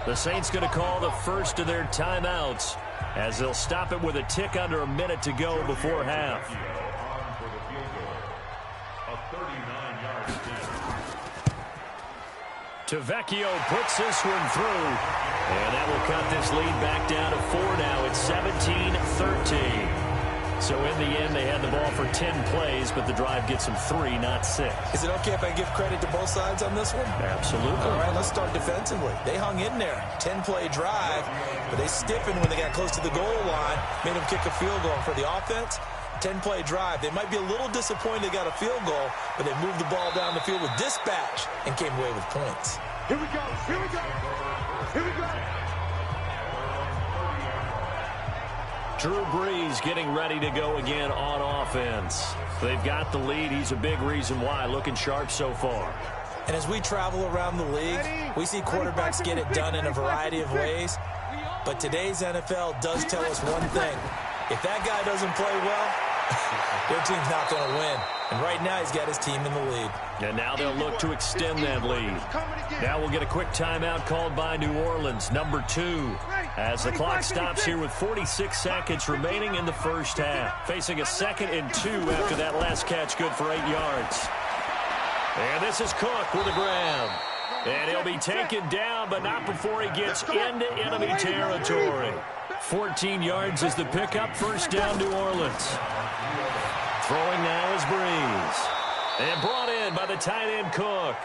The Saints going to call the first of their timeouts as they'll stop it with a tick under a minute to go before half. Tavecchio puts this one through, and that will cut this lead back down to 4 now. It's 17-13. So in the end, they had the ball for 10 plays, but the drive gets them 3, not 6. Is it okay if I give credit to both sides on this one? Absolutely. All right, let's start defensively. They hung in there. 10-play drive, but they stiffened when they got close to the goal line, made them kick a field goal. For the offense, 10-play drive. They might be a little disappointed they got a field goal, but they moved the ball down the field with dispatch and came away with points. Here we go. Drew Brees getting ready to go again on offense. They've got the lead. He's a big reason why. Looking sharp so far. And as we travel around the league, we see quarterbacks get it done in a variety of ways. But today's NFL does tell us one thing. If that guy doesn't play well, their team's not going to win. And right now, he's got his team in the lead. And now they'll look to extend that lead. Now we'll get a quick timeout called by New Orleans, number 2. As the clock stops here with 46 seconds remaining in the first half. Facing a 2nd and 2 after that last catch, good for 8 yards. And this is Cook with a grab. And he'll be taken down, but not before he gets into enemy territory. 14 yards is the pickup. First down, New Orleans. Throwing now is Brees. And brought in by the tight end Cook.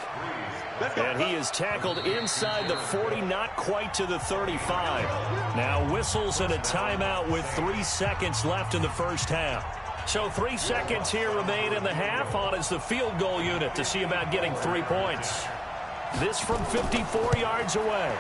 And he is tackled inside the 40, not quite to the 35. Now whistles and a timeout with 3 seconds left in the first half. So 3 seconds here remain in the half. On is the field goal unit to see about getting 3 points. This from 54 yards away.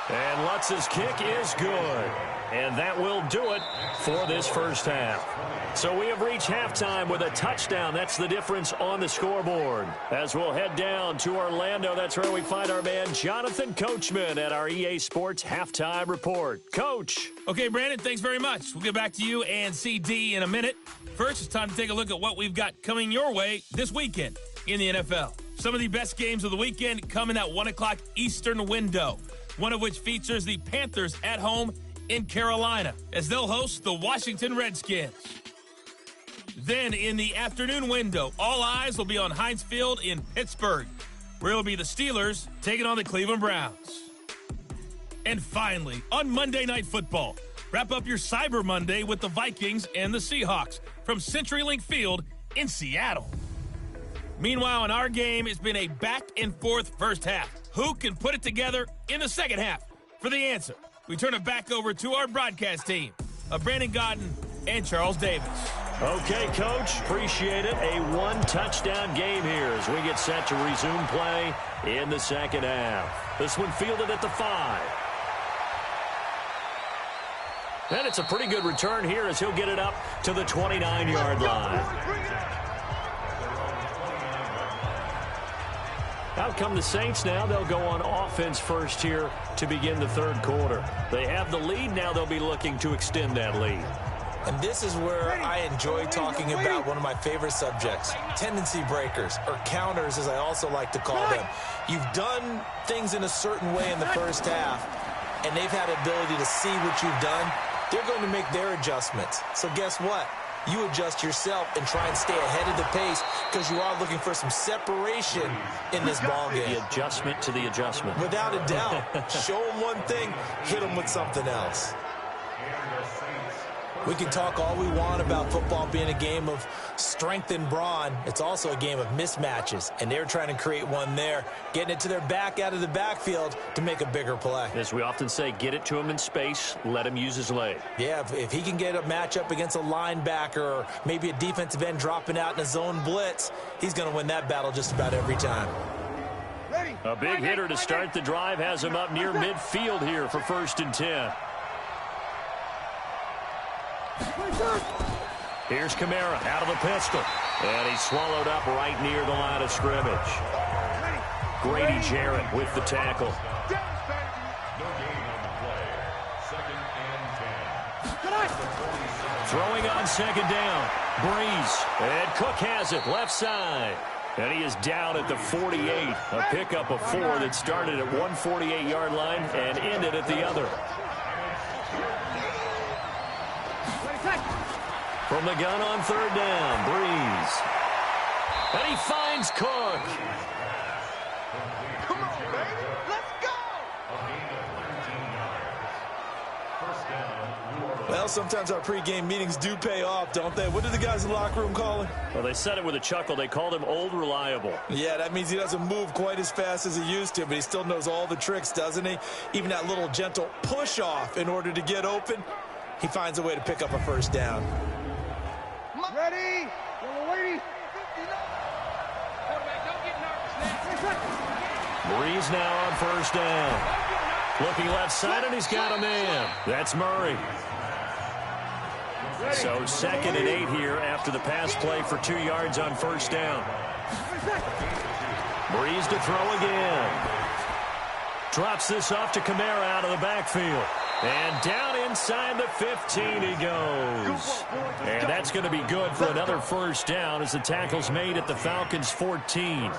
And Lutz's kick is good. And that will do it for this first half. So we have reached halftime with a touchdown. That's the difference on the scoreboard. As we'll head down to Orlando, that's where we find our man Jonathan Coachman at our EA Sports Halftime Report. Coach. Okay, Brandon, thanks very much. We'll get back to you and CD in a minute. First, it's time to take a look at what we've got coming your way this weekend in the NFL. Some of the best games of the weekend come in that 1 o'clock Eastern window, one of which features the Panthers at home in Carolina, as they'll host the Washington Redskins. Then in the afternoon window, all eyes will be on Heinz Field in Pittsburgh, where it'll be the Steelers taking on the Cleveland Browns. And finally, on Monday Night Football, wrap up your Cyber Monday with the Vikings and the Seahawks from CenturyLink Field in Seattle. Meanwhile, in our game, it's been a back-and-forth first half. Who can put it together in the second half? For the answer, we turn it back over to our broadcast team of Brandon Godden and Charles Davis. Okay, Coach, appreciate it. A one-touchdown game here as we get set to resume play in the second half. This one fielded at the 5. And it's a pretty good return here as he'll get it up to the 29-yard line. Out come the Saints now. They'll go on offense first here to begin the third quarter. They have the lead. Now they'll be looking to extend that lead. And this is where I enjoy talking about one of my favorite subjects, tendency breakers, or counters as I also like to call them. You've done things in a certain way in the first half, and they've had the ability to see what you've done. They're going to make their adjustments. So guess what? You adjust yourself and try and stay ahead of the pace because you are looking for some separation in this ballgame. The adjustment to the adjustment. Without a doubt. Show them one thing, hit them with something else. We can talk all we want about football being a game of strength and brawn. It's also a game of mismatches, and they're trying to create one there, getting it to their back out of the backfield to make a bigger play. As we often say, get it to him in space, let him use his leg. Yeah, if he can get a matchup against a linebacker or maybe a defensive end dropping out in a zone blitz, he's going to win that battle just about every time. A big hitter to start the drive has him up near midfield here for 1st and 10. Here's Kamara out of the pistol. And he's swallowed up right near the line of scrimmage. Grady Jarrett with the tackle. Throwing on 2nd down. Breeze. And Cook has it left side. And he is down at the 48. A pickup of 4 that started at 148-yard line and ended at the other. From the gun on 3rd down, Breeze. And he finds Cook. Come on, baby. Let's go. Well, sometimes our pregame meetings do pay off, don't they? What did the guys in the locker room call him? Well, they said it with a chuckle. They called him Old Reliable. Yeah, that means he doesn't move quite as fast as he used to, but he still knows all the tricks, doesn't he? Even that little gentle push-off in order to get open, he finds a way to pick up a 1st down. Ready? Breeze now on 1st down. Looking left side, and he's got a man. That's Murray. So 2nd and 8 here after the pass play for 2 yards on 1st down. Breeze to throw again. Drops this off to Kamara out of the backfield. And down inside the 15 he goes. And that's going to be good for another 1st down as the tackle's made at the Falcons' 14.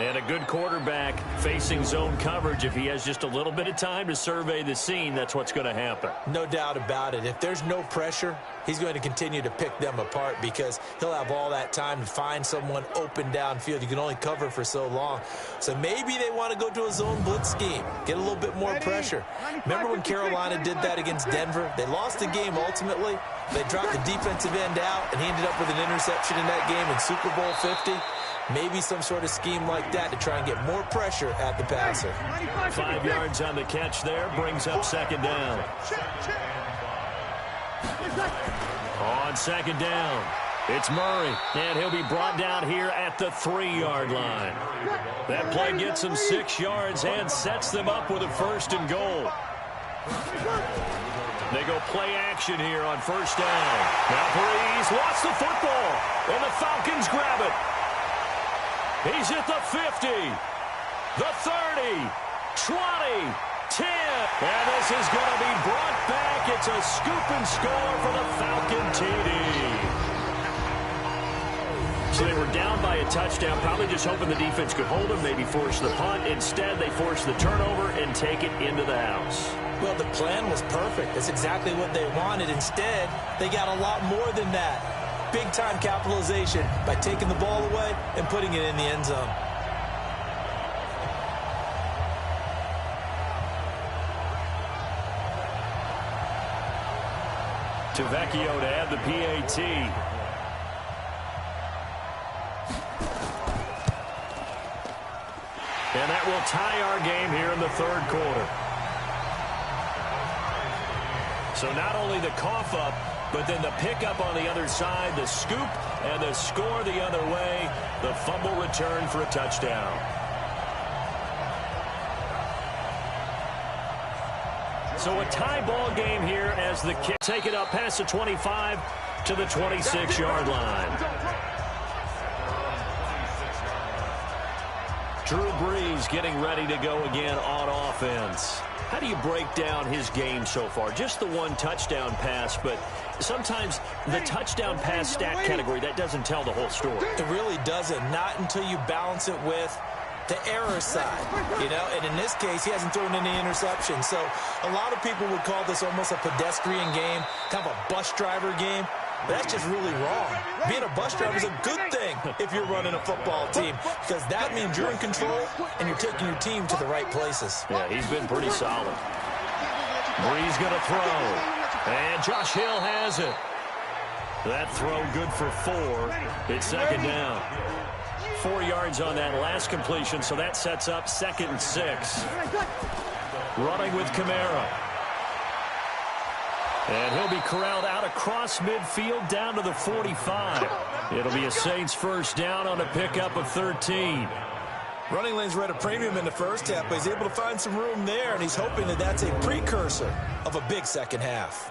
And a good quarterback facing zone coverage. If he has just a little bit of time to survey the scene, that's what's going to happen. No doubt about it. If there's no pressure, he's going to continue to pick them apart because he'll have all that time to find someone open downfield. You can only cover for so long. So maybe they want to go to a zone blitz scheme, get a little bit more pressure. Remember when Carolina did that against Denver? They lost the game ultimately. They dropped the defensive end out, and he ended up with an interception in that game in Super Bowl 50. Maybe some sort of scheme like that to try and get more pressure at the passer. 5 yards on the catch there, brings up 2nd down. On 2nd down, it's Murray, and he'll be brought down here at the 3-yard line. That play gets him 6 yards and sets them up with a 1st and goal. They go play action here on first down. Now Breeze lost the football, and the Falcons grab it. He's at the 50, the 30, 20, 10. And this is going to be brought back. It's a scoop and score for the Falcon TD. So they were down by a touchdown, probably just hoping the defense could hold them, maybe force the punt. Instead, they forced the turnover and take it into the house. Well, the plan was perfect. That's exactly what they wanted. Instead, they got a lot more than that. Big-time capitalization by taking the ball away and putting it in the end zone. Tavecchio to add the PAT. And that will tie our game here in the third quarter. So not only the cough up, but then the pickup on the other side, the scoop, and the score the other way. The fumble return for a touchdown. So a tie ball game here as the kick take it up past the 25 to the 26-yard line. Drew Brees getting ready to go again on offense. How do you break down his game so far? Just the one touchdown pass, but sometimes the touchdown pass stat category, that doesn't tell the whole story. It really doesn't. Not until you balance it with the error side, you know, and in this case, he hasn't thrown any interceptions. So a lot of people would call this almost a pedestrian game, kind of a bus driver game. But that's just really wrong. Being a bus driver is a good thing if you're running a football team, because that means you're in control and you're taking your team to the right places. Yeah, he's been pretty solid. Brees going to throw. And Josh Hill has it. That throw good for 4. It's second down. 4 yards on that last completion, so that sets up 2nd and 6. Running with Kamara. And he'll be corralled out across midfield down to the 45. It'll be a Saints first down on a pickup of 13. Running lanes were at a premium in the first half, but he's able to find some room there, and he's hoping that that's a precursor of a big second half.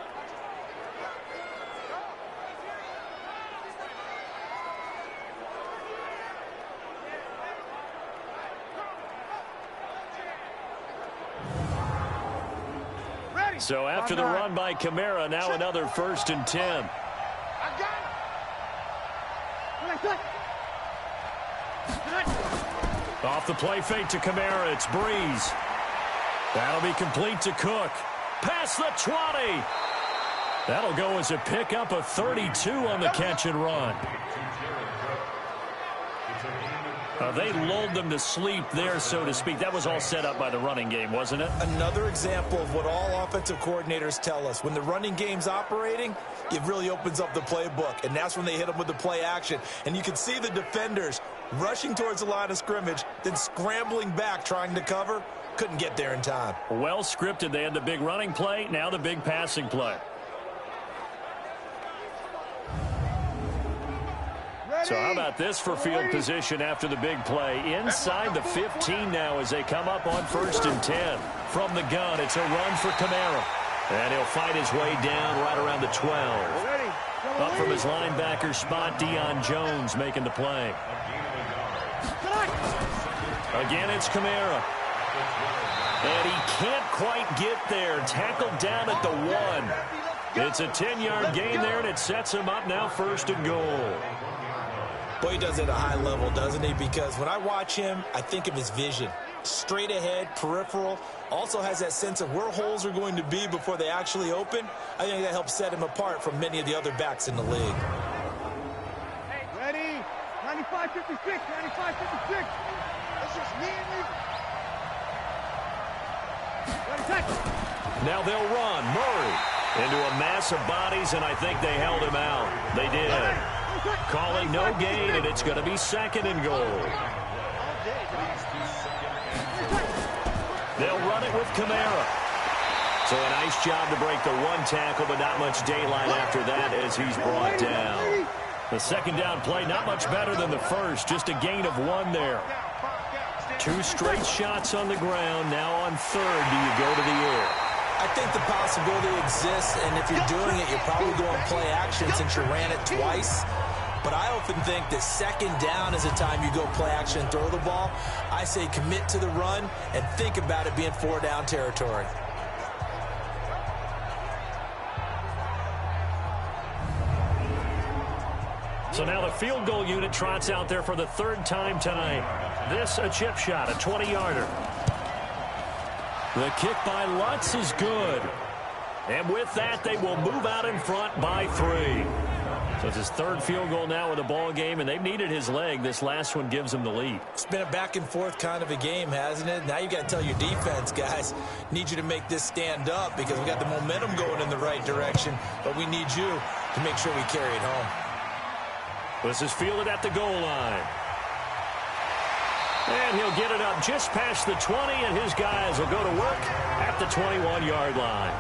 So after the run by Kamara, now another 1st and 10. Off the play fake to Kamara, it's Brees. That'll be complete to Cook. Past the 20. That'll go as a pickup of 32 on the catch and run. They lulled them to sleep there, so to speak. That was all set up by the running game, wasn't it? Another example of what all offensive coordinators tell us. When the running game's operating, it really opens up the playbook, and that's when they hit them with the play action. And you can see the defenders rushing towards the line of scrimmage, then scrambling back trying to cover. Couldn't get there in time. Well scripted. They had the big running play, now the big passing play. So how about this for field position after the big play? Inside the 15 now as they come up on 1st and 10. From the gun, it's a run for Kamara. And he'll fight his way down right around the 12. Up from his linebacker spot, Deion Jones making the play. Again, it's Kamara. And he can't quite get there. Tackled down at the 1. It's a 10-yard gain there, and it sets him up now 1st and goal. Boy, he does it at a high level, doesn't he? Because when I watch him, I think of his vision. Straight ahead, peripheral. Also has that sense of where holes are going to be before they actually open. I think that helps set him apart from many of the other backs in the league. Hey, ready? 95-56, 95-56. It's just me and you. Ready, tackle. Now they'll run. Murray into a mass of bodies, and I think they held him out. They did. Calling no gain, and it's going to be 2nd and goal. They'll run it with Kamara. So a nice job to break the 1 tackle, but not much daylight after that as he's brought down. The 2nd down play, not much better than the first, just a gain of 1 there. 2 straight shots on the ground. Now on 3rd, do you go to the air? I think the possibility exists, and if you're doing it, you're probably going play action since you ran it twice. But I often think that second down is a time you go play action and throw the ball. I say commit to the run and think about it being 4-down territory. So now the field goal unit trots out there for the third time tonight. This a chip shot, a 20-yarder. The kick by Lutz is good. And with that, they will move out in front by 3. So it's his third field goal now in the ball game, and they've needed his leg. This last one gives them the lead. It's been a back-and-forth kind of a game, hasn't it? Now you got to tell your defense, guys, need you to make this stand up because we got the momentum going in the right direction, but we need you to make sure we carry it home. This is fielded at the goal line. And he'll get it up just past the 20, and his guys will go to work at the 21-yard line.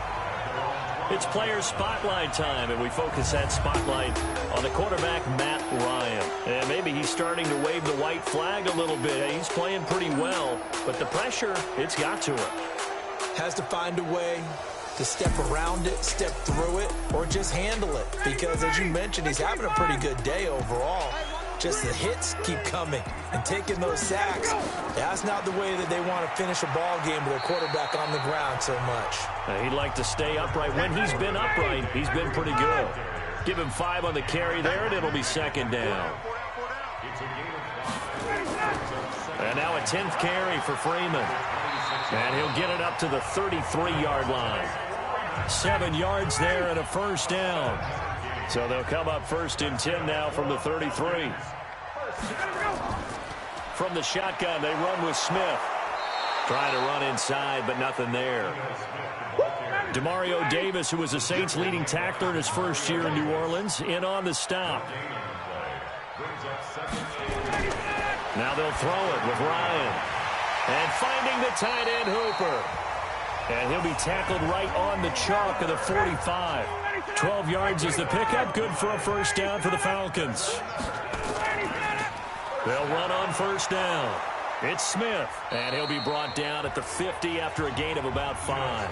It's player spotlight time, and we focus that spotlight on the quarterback, Matt Ryan. And maybe he's starting to wave the white flag a little bit. He's playing pretty well, but the pressure, it's got to him. Has to find a way to step around it, step through it, or just handle it. Because, as you mentioned, he's having a pretty good day overall. Just the hits keep coming and taking those sacks. That's not the way that they want to finish a ball game with their quarterback on the ground so much. He'd like to stay upright. When he's been upright, he's been pretty good. Give him 5 on the carry there, and it'll be second down. And now a 10th carry for Freeman. And he'll get it up to the 33-yard line. 7 yards there and a first down. So they'll come up first and 10 now from the 33. From the shotgun, they run with Smith. Trying to run inside, but nothing there. Demario Davis, who was the Saints' leading tackler in his first year in New Orleans, in on the stop. Now they'll throw it with Ryan. And finding the tight end, Hooper. And he'll be tackled right on the chalk of the 45. 12 yards is the pickup. Good for a first down for the Falcons. They'll run on first down. It's Smith. And he'll be brought down at the 50 after a gain of about 5.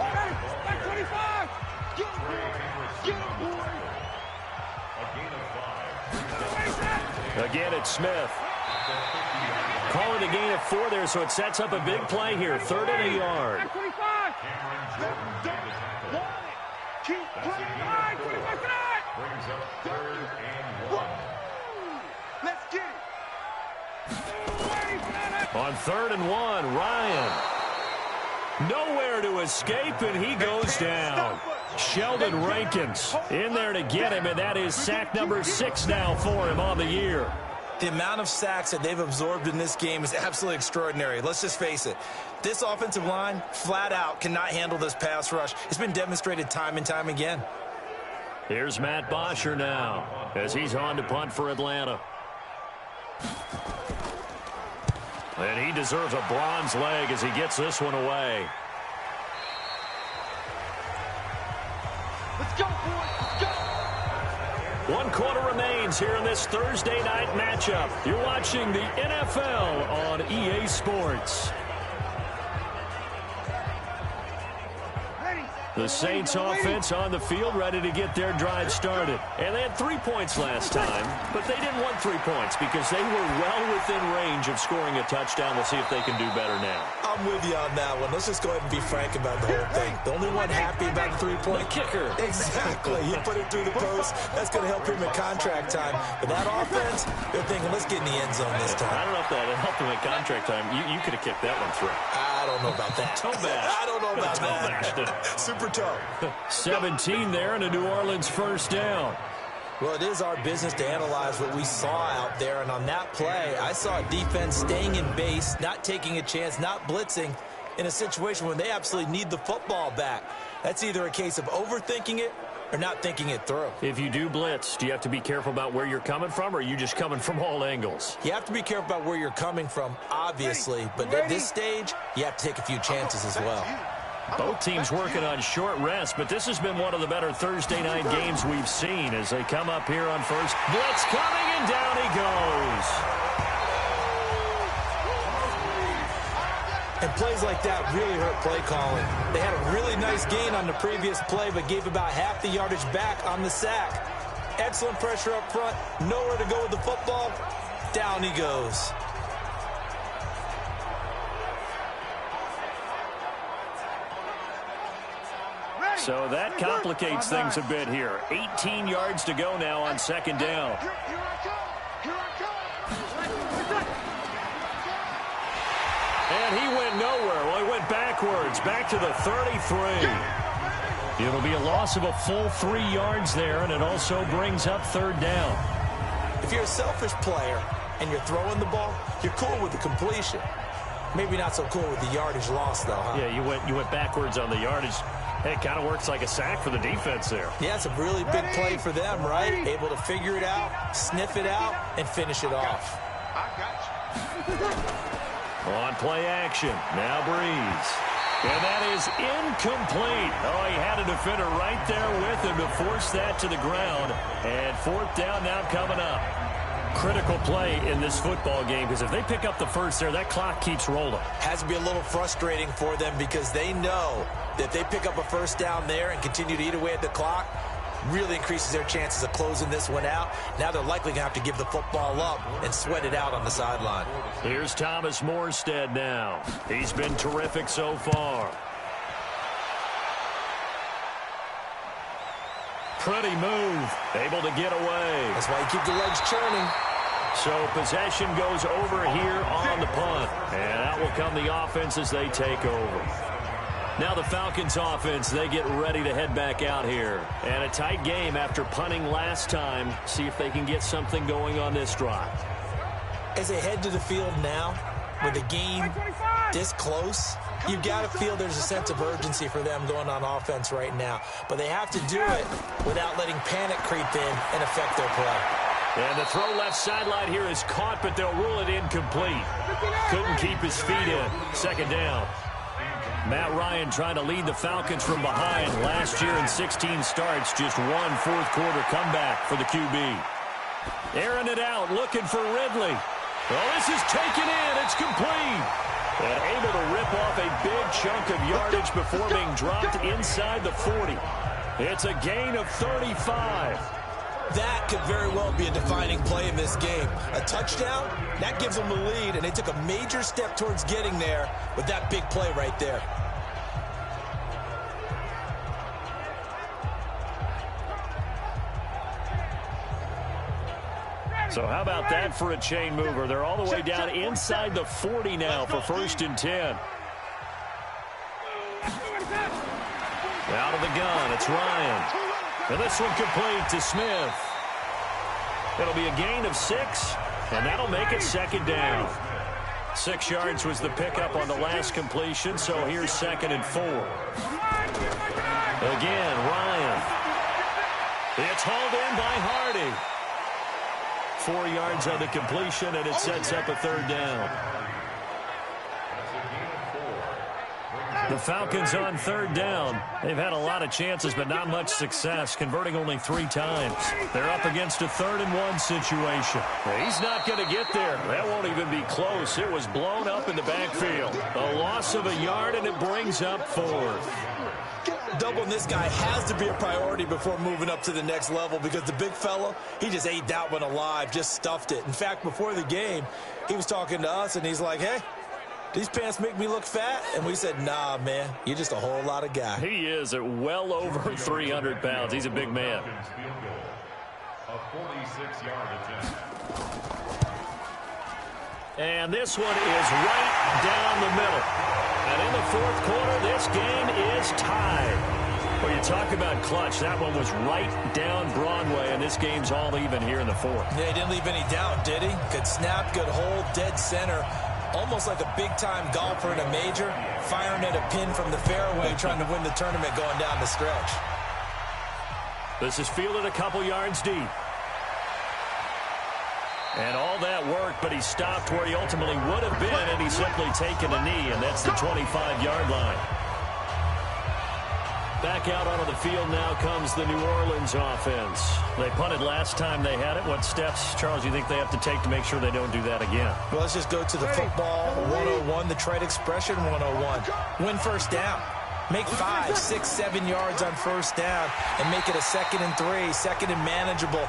Again, it's Smith. Call it a gain of 4 there, so it sets up a big play here. 3rd and a yard. On 3rd and 1, Ryan. Nowhere to escape, and he goes down. Sheldon Rankins in there to get him, and that is sack number 6 now for him on the year. The amount of sacks that they've absorbed in this game is absolutely extraordinary. Let's just face it. This offensive line, flat out, cannot handle this pass rush. It's been demonstrated time and time again. Here's Matt Bosher now as he's on to punt for Atlanta. And he deserves a bronze leg as he gets this one away. Let's go, boys. Let's go. 1 quarter remains here in this Thursday night matchup. You're watching the NFL on EA Sports. The Saints offense on the field ready to get their drive started. And they had 3 points last time, but they didn't want 3 points because they were well within range of scoring a touchdown. We'll see if they can do better now. I'm with you on that one. Let's just go ahead and be frank about the whole thing. The only one happy about the 3-point kicker. Exactly. He put it through the post. That's going to help him in contract time. But that offense, they're thinking, let's get in the end zone this time. I don't know if that helped him in contract time. You could have kicked that one through. I don't know about that. Toe bash. I don't know about that. Super toe. 17 there and a New Orleans first down. Well, it is our business to analyze what we saw out there. And on that play, I saw a defense staying in base, not taking a chance, not blitzing in a situation when they absolutely need the football back. That's either a case of overthinking it or not thinking it through. If you do blitz, do you have to be careful about where you're coming from, or are you just coming from all angles? You have to be careful about where you're coming from, obviously. But at this stage, you have to take a few chances as well. Both teams working on short rest, but this has been one of the better Thursday night games we've seen as they come up here on first. Blitz coming, and down he goes. And plays like that really hurt play calling. They had a really nice gain on the previous play, but gave about half the yardage back on the sack. Excellent pressure up front. Nowhere to go with the football. Down he goes. So that complicates things a bit here. 18 yards to go now on second down. And he went nowhere. Well, he went backwards, back to the 33. It'll be a loss of a full 3 yards there, and it also brings up third down. If you're a selfish player and you're throwing the ball, you're cool with the completion. Maybe not so cool with the yardage loss, though, huh? Yeah, you went backwards on the yardage. Hey, it kind of works like a sack for the defense there. Yeah, it's a really big play for them, right? Able to figure it out, sniff it out, and finish it off. On play action, now Breeze. And that is incomplete. Oh, he had a defender right there with him to force that to the ground. And fourth down now coming up. Critical play in this football game, because if they pick up the first there, that clock keeps rolling. Has to be a little frustrating for them because they know that if they pick up a first down there and continue to eat away at the clock, really increases their chances of closing this one out. Now they're likely going to have to give the football up and sweat it out on the sideline. Here's Thomas Morstead now. He's been terrific so far. Pretty move. Able to get away. That's why you keep the legs churning. So possession goes over here on the punt. And out will come the offense as they take over. Now the Falcons offense, they get ready to head back out here. And a tight game after punting last time. See if they can get something going on this drive. As they head to the field now, with the game this close, you've got to feel there's a sense of urgency for them going on offense right now. But they have to do it without letting panic creep in and affect their play. And the throw left sideline here is caught, but they'll rule it incomplete. Couldn't keep his feet in. Second down. Matt Ryan trying to lead the Falcons from behind. Last year in 16 starts, just one fourth-quarter comeback for the QB. Airing it out, looking for Ridley. Well, this is taken in. It's complete. And able to rip off a big chunk of yardage before being dropped inside the 40. It's a gain of 35. That could very well be a defining play in this game. A touchdown, that gives them the lead, and they took a major step towards getting there with that big play right there. So how about that for a chain mover? They're all the way down inside the 40 now for 1st and 10. Out of the gun, it's Ryan. And this one complete to Smith. It'll be a gain of 6, and that'll make it second down. 6 yards was the pickup on the last completion, so here's 2nd and 4. Again, Ryan. It's hauled in by Hardy. 4 yards on the completion, and it sets up a third down. The Falcons on third down. They've had a lot of chances, but not much success, converting only 3 times. They're up against a 3rd and 1 situation. He's not going to get there. That won't even be close. It was blown up in the backfield. A loss of a yard, and it brings up 4th. Doubling this guy has to be a priority before moving up to the next level because the big fella, he just ate that one alive, just stuffed it. In fact, before the game, he was talking to us, and he's like, hey, these pants make me look fat? And we said, nah, man, you're just a whole lot of guy. He is at well over 300 pounds. He's a big man. A 46-yard attempt. And this one is right down the middle. And in the 4th quarter, this game is tied. Well, you talk about clutch. That one was right down Broadway, and this game's all even here in the 4th. Yeah, he didn't leave any doubt, did he? Good snap, good hold, dead center. Almost like a big-time golfer in a major, firing at a pin from the fairway, trying to win the tournament going down the stretch. This is fielded a couple yards deep. And all that work, but he stopped where he ultimately would have been, and he's simply taken a knee, and that's the 25-yard line. Back out onto the field now comes the New Orleans offense. They punted last time they had it. What steps, Charles, you think they have to take to make sure they don't do that again? Well, let's just go to the football 101, the trade expression 101. Win first down. Make 5, 6, 7 yards on first down and make it a 2nd and 3, 2nd and manageable.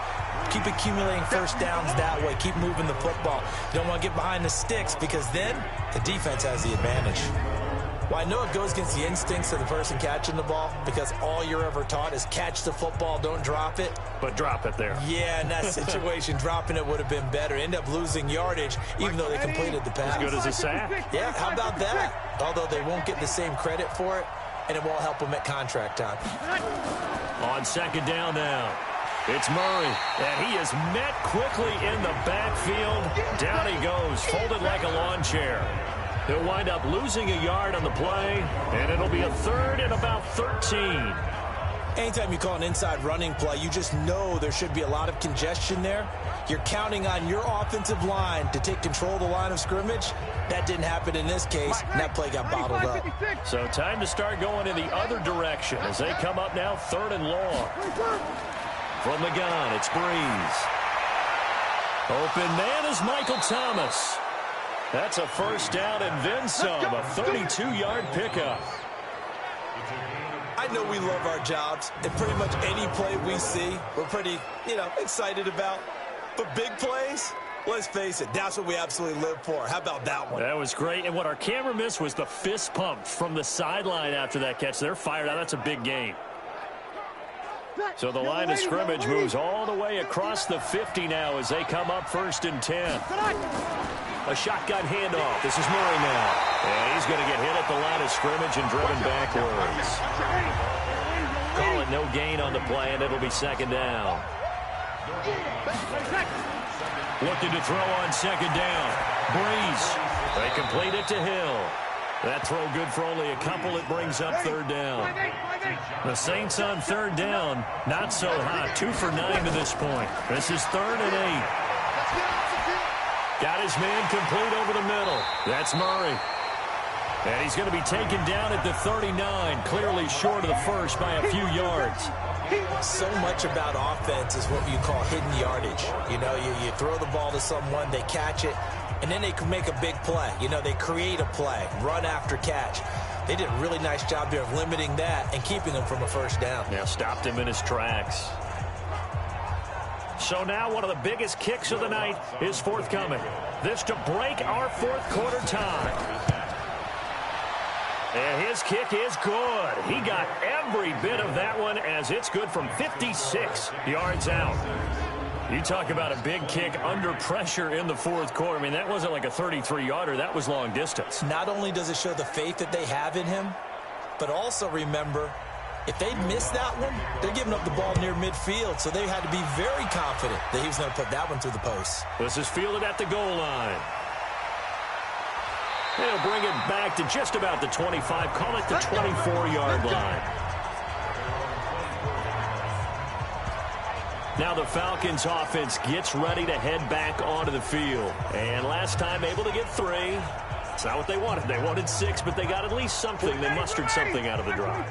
Keep accumulating first downs that way. Keep moving the football. You don't want to get behind the sticks because then the defense has the advantage. Well, I know it goes against the instincts of the person catching the ball because all you're ever taught is catch the football, don't drop it. But drop it there. Yeah, in that situation, dropping it would have been better. End up losing yardage even though they completed the pass. As good as a sack. Yeah, how about that? Although they won't get the same credit for it, and it won't help them at contract time. On 2nd down now, it's Murray, and he is met quickly in the backfield. Down he goes, folded like a lawn chair. He'll wind up losing a yard on the play, and it'll be a 3rd and about 13. Anytime you call an inside running play, you just know there should be a lot of congestion there. You're counting on your offensive line to take control of the line of scrimmage. That didn't happen in this case, and that play got bottled up. So time to start going in the other direction as they come up now 3rd and long. From the gun, it's Breeze. Open man is Michael Thomas. That's a first down and then some, a 32-yard pickup. I know we love our jobs, and pretty much any play we see, we're pretty, excited about. But big plays, let's face it, that's what we absolutely live for. How about that one? That was great, and what our camera missed was the fist pump from the sideline after that catch. They're fired out. That's a big gain. So the line of scrimmage moves all the way across the 50 now as they come up 1st and 10. A shotgun handoff. This is Murray now. And he's going to get hit at the line of scrimmage and driven backwards. Call it no gain on the play, and it'll be 2nd down. Looking to throw on 2nd down. Breeze. They complete it to Hill. That throw good for only a couple. It brings up 3rd down. The Saints on 3rd down. Not so hot. 2 for 9 to this point. This is 3rd and 8. Got his man complete over the middle. That's Murray. And he's going to be taken down at the 39, clearly short of the first by a few yards. So much about offense is what you call hidden yardage. You throw the ball to someone, they catch it, and then they can make a big play. They create a play, run after catch. They did a really nice job there of limiting that and keeping him from a first down. Yeah, stopped him in his tracks. So now one of the biggest kicks of the night is forthcoming. This to break our 4th quarter tie. And his kick is good. He got every bit of that one as it's good from 56 yards out. You talk about a big kick under pressure in the 4th quarter. I mean, that wasn't like a 33-yarder. That was long distance. Not only does it show the faith that they have in him, but also remember, if they miss that one, they're giving up the ball near midfield, so they had to be very confident that he was going to put that one through the post. This is fielded at the goal line. They'll bring it back to just about the 25. Call it the 24-yard line. Now the Falcons offense gets ready to head back onto the field. And last time able to get 3. It's not what they wanted. They wanted 6, but they got at least something. They mustered something out of the drive.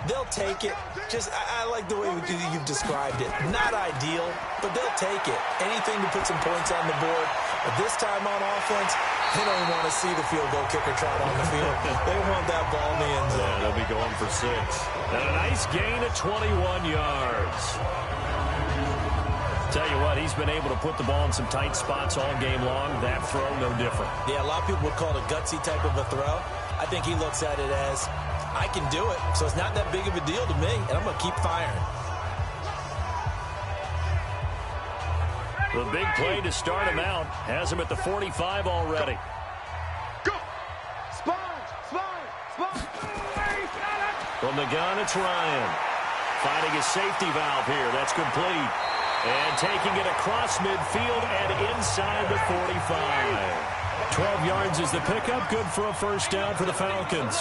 They'll take it. I like the way you've described it. Not ideal, but they'll take it. Anything to put some points on the board. But this time on offense, they don't want to see the field goal kicker trot on the field. They want that ball in the end zone. Yeah, they'll be going for 6. And a nice gain of 21 yards. Tell you what, he's been able to put the ball in some tight spots all game long. That throw, no different. Yeah, a lot of people would call it a gutsy type of a throw. I think he looks at it as, I can do it, so it's not that big of a deal to me, and I'm going to keep firing. The big play to start him out has him at the 45 already. Go! Sponge! From the gun, it's Ryan. Finding his safety valve here. That's complete. And taking it across midfield and inside the 45. 12 yards is the pickup. Good for a first down for the Falcons.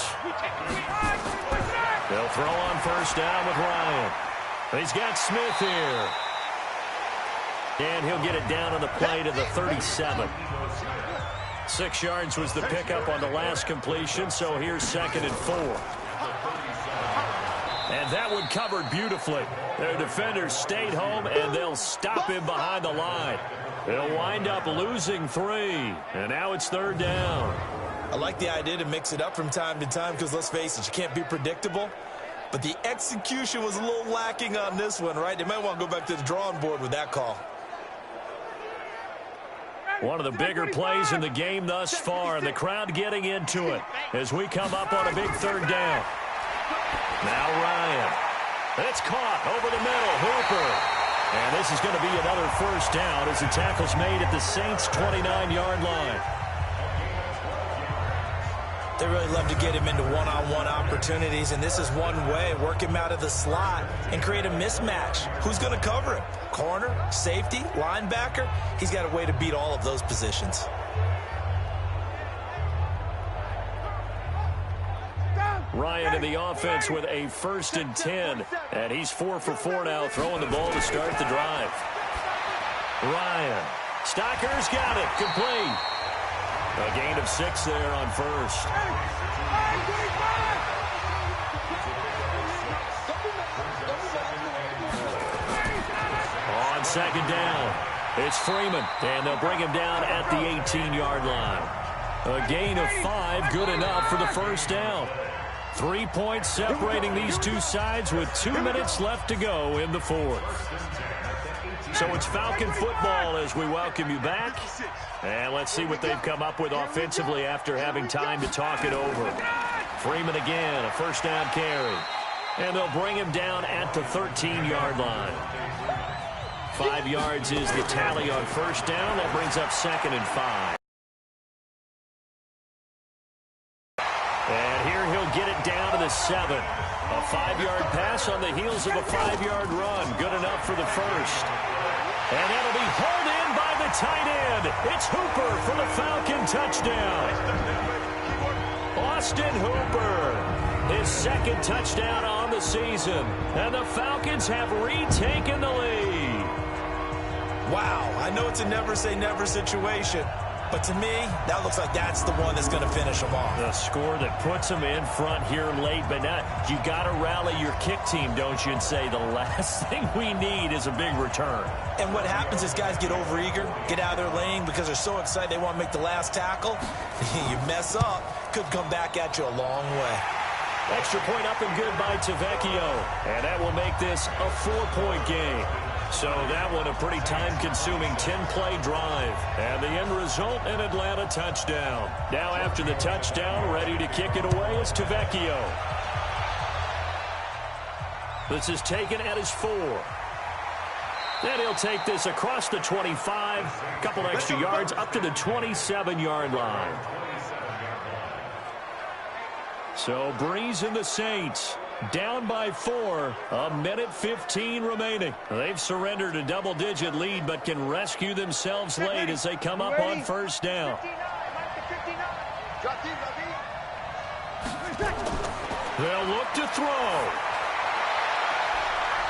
They'll throw on first down with Ryan. He's got Smith here. And he'll get it down on the play to the 37. 6 yards was the pickup on the last completion, so here's 2nd and 4. have that one covered beautifully. Their defenders stayed home, and they'll stop him behind the line. They'll wind up losing 3, and now it's 3rd down. I like the idea to mix it up from time to time because, let's face it, you can't be predictable. But the execution was a little lacking on this one, right? They might want to go back to the drawing board with that call. One of the bigger plays in the game thus far, and the crowd getting into it as we come up on a big 3rd down. Now Ryan. It's caught over the middle. Hooper. And this is going to be another 1st down as the tackle's made at the Saints' 29-yard line. They really love to get him into one-on-one opportunities, and this is one way. Work him out of the slot and create a mismatch. Who's going to cover him? Corner, safety, linebacker? He's got a way to beat all of those positions. Ryan in the offense with a 1st and 10, and he's 4 for 4 now, throwing the ball to start the drive. Ryan. Stocker's got it. Complete. A gain of 6 there on 1st. On 2nd down, it's Freeman, and they'll bring him down at the 18-yard line. A gain of 5, good enough for the 1st down. 3 points separating these two sides with 2 minutes left to go in the 4th. So it's Falcon football as we welcome you back. And let's see what they've come up with offensively after having time to talk it over. Freeman again, a 1st down carry. And they'll bring him down at the 13-yard line. 5 yards is the tally on 1st down. That brings up 2nd and 5. And here he'll get it down to the 7. A 5-yard pass on the heels of a 5-yard run. Good enough for the 1st. And that'll be hauled in by the tight end. It's Hooper for the Falcon touchdown. Austin Hooper, his 2nd touchdown on the season. And the Falcons have retaken the lead. Wow, I know it's a never-say-never situation. But to me, that looks like that's the one that's going to finish them off. The score that puts them in front here late, but not. You got to rally your kick team, don't you, and say the last thing we need is a big return. And what happens is guys get overeager, get out of their lane because they're so excited they want to make the last tackle. You mess up, could come back at you a long way. Extra point up and good by Tavecchio. And that will make this a 4-point game. So that one a pretty time-consuming 10-play drive. And the end result, an Atlanta touchdown. Now after the touchdown, ready to kick it away is Tavecchio. This is taken at his 4. Then he'll take this across the 25. A couple extra yards up to the 27-yard line. So Breeze and the Saints down by 4, a minute 15 remaining. They've surrendered a double-digit lead, but can rescue themselves late as they come up on 1st down. They'll look to throw.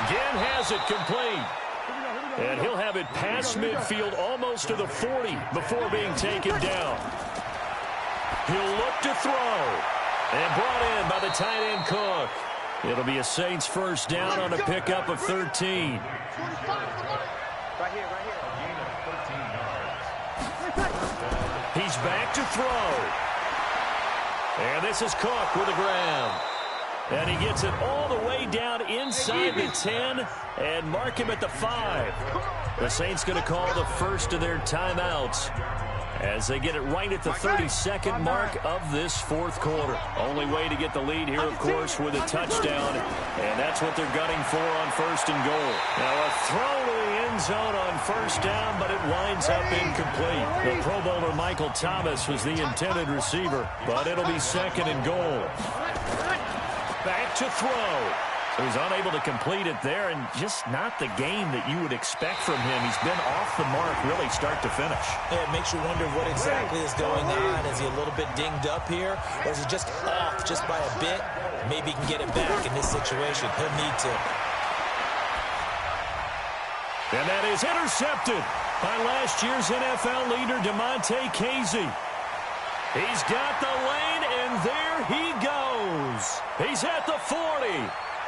Again has it complete. And he'll have it past midfield almost to the 40 before being taken down. He'll look to throw. And brought in by the tight end Cook. It'll be a Saints 1st down on a pickup of 13. Right here, right here. He's back to throw. And this is Cook with a grab. And he gets it all the way down inside the 10 and mark him at the 5. The Saints going to call the first of their timeouts as they get it right at the 32nd mark of this 4th quarter. Only way to get the lead here, of course, with a touchdown, and that's what they're gunning for on 1st and goal. Now a throw to the end zone on 1st down, but it winds up incomplete. The Pro Bowler Michael Thomas was the intended receiver, but it'll be 2nd and goal. Back to throw. So he's unable to complete it there, and just not the game that you would expect from him. He's been off the mark really start to finish. Yeah, it makes you wonder what exactly is going on. Is he a little bit dinged up here, or is he just off just by a bit? Maybe he can get it back in this situation. He'll need to. And that is intercepted by last year's NFL leader, DeMonte Casey. He's got the lane, and there he goes. He's at the 40.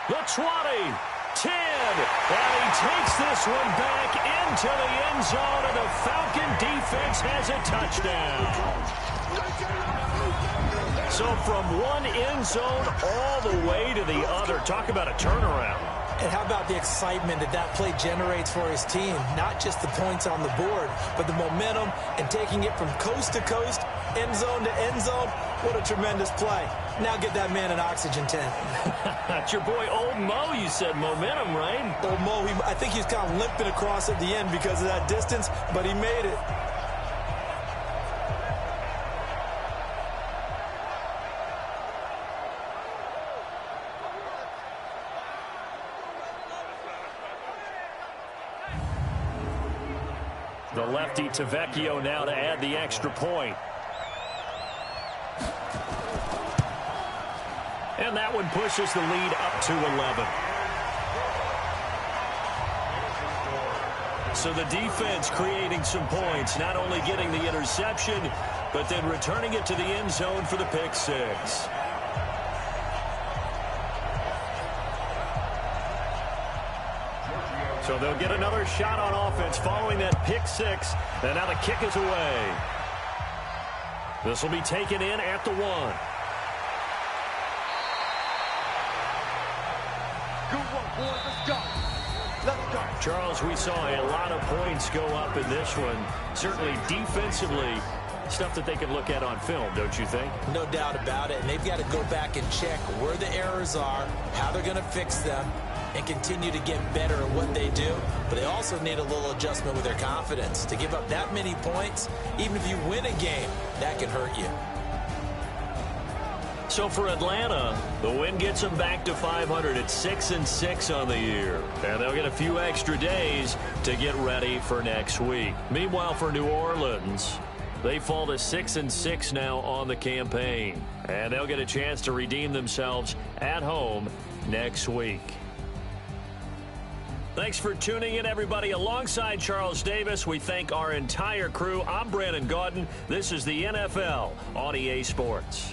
The 20, 10, and he takes this one back into the end zone, and the Falcon defense has a touchdown. So from one end zone all the way to the other. Talk about a turnaround. And how about the excitement that play generates for his team? Not just the points on the board, but the momentum and taking it from coast to coast, end zone to end zone. What a tremendous play. Now get that man an oxygen tent. That's your boy Old Mo. You said momentum, right? Old Mo, I think he's kind of limping across at the end because of that distance, but he made it. The lefty Tavecchio now to add the extra point. And that one pushes the lead up to 11. So the defense creating some points, not only getting the interception, but then returning it to the end zone for the pick six. So they'll get another shot on offense following that pick six. And now the kick is away. This will be taken in at the 1. Good one, boys. Let's go. Let's go. Charles, we saw a lot of points go up in this one. Certainly defensively, stuff that they can look at on film, don't you think? No doubt about it. And they've got to go back and check where the errors are, how they're going to fix them, and continue to get better at what they do. But they also need a little adjustment with their confidence. To give up that many points, even if you win a game, that can hurt you. So for Atlanta, the win gets them back to 500 at 6-6 on the year. And they'll get a few extra days to get ready for next week. Meanwhile, for New Orleans, they fall to 6-6 now on the campaign. And they'll get a chance to redeem themselves at home next week. Thanks for tuning in, everybody. Alongside Charles Davis, we thank our entire crew. I'm Brandon Gaudin. This is the NFL on EA Sports.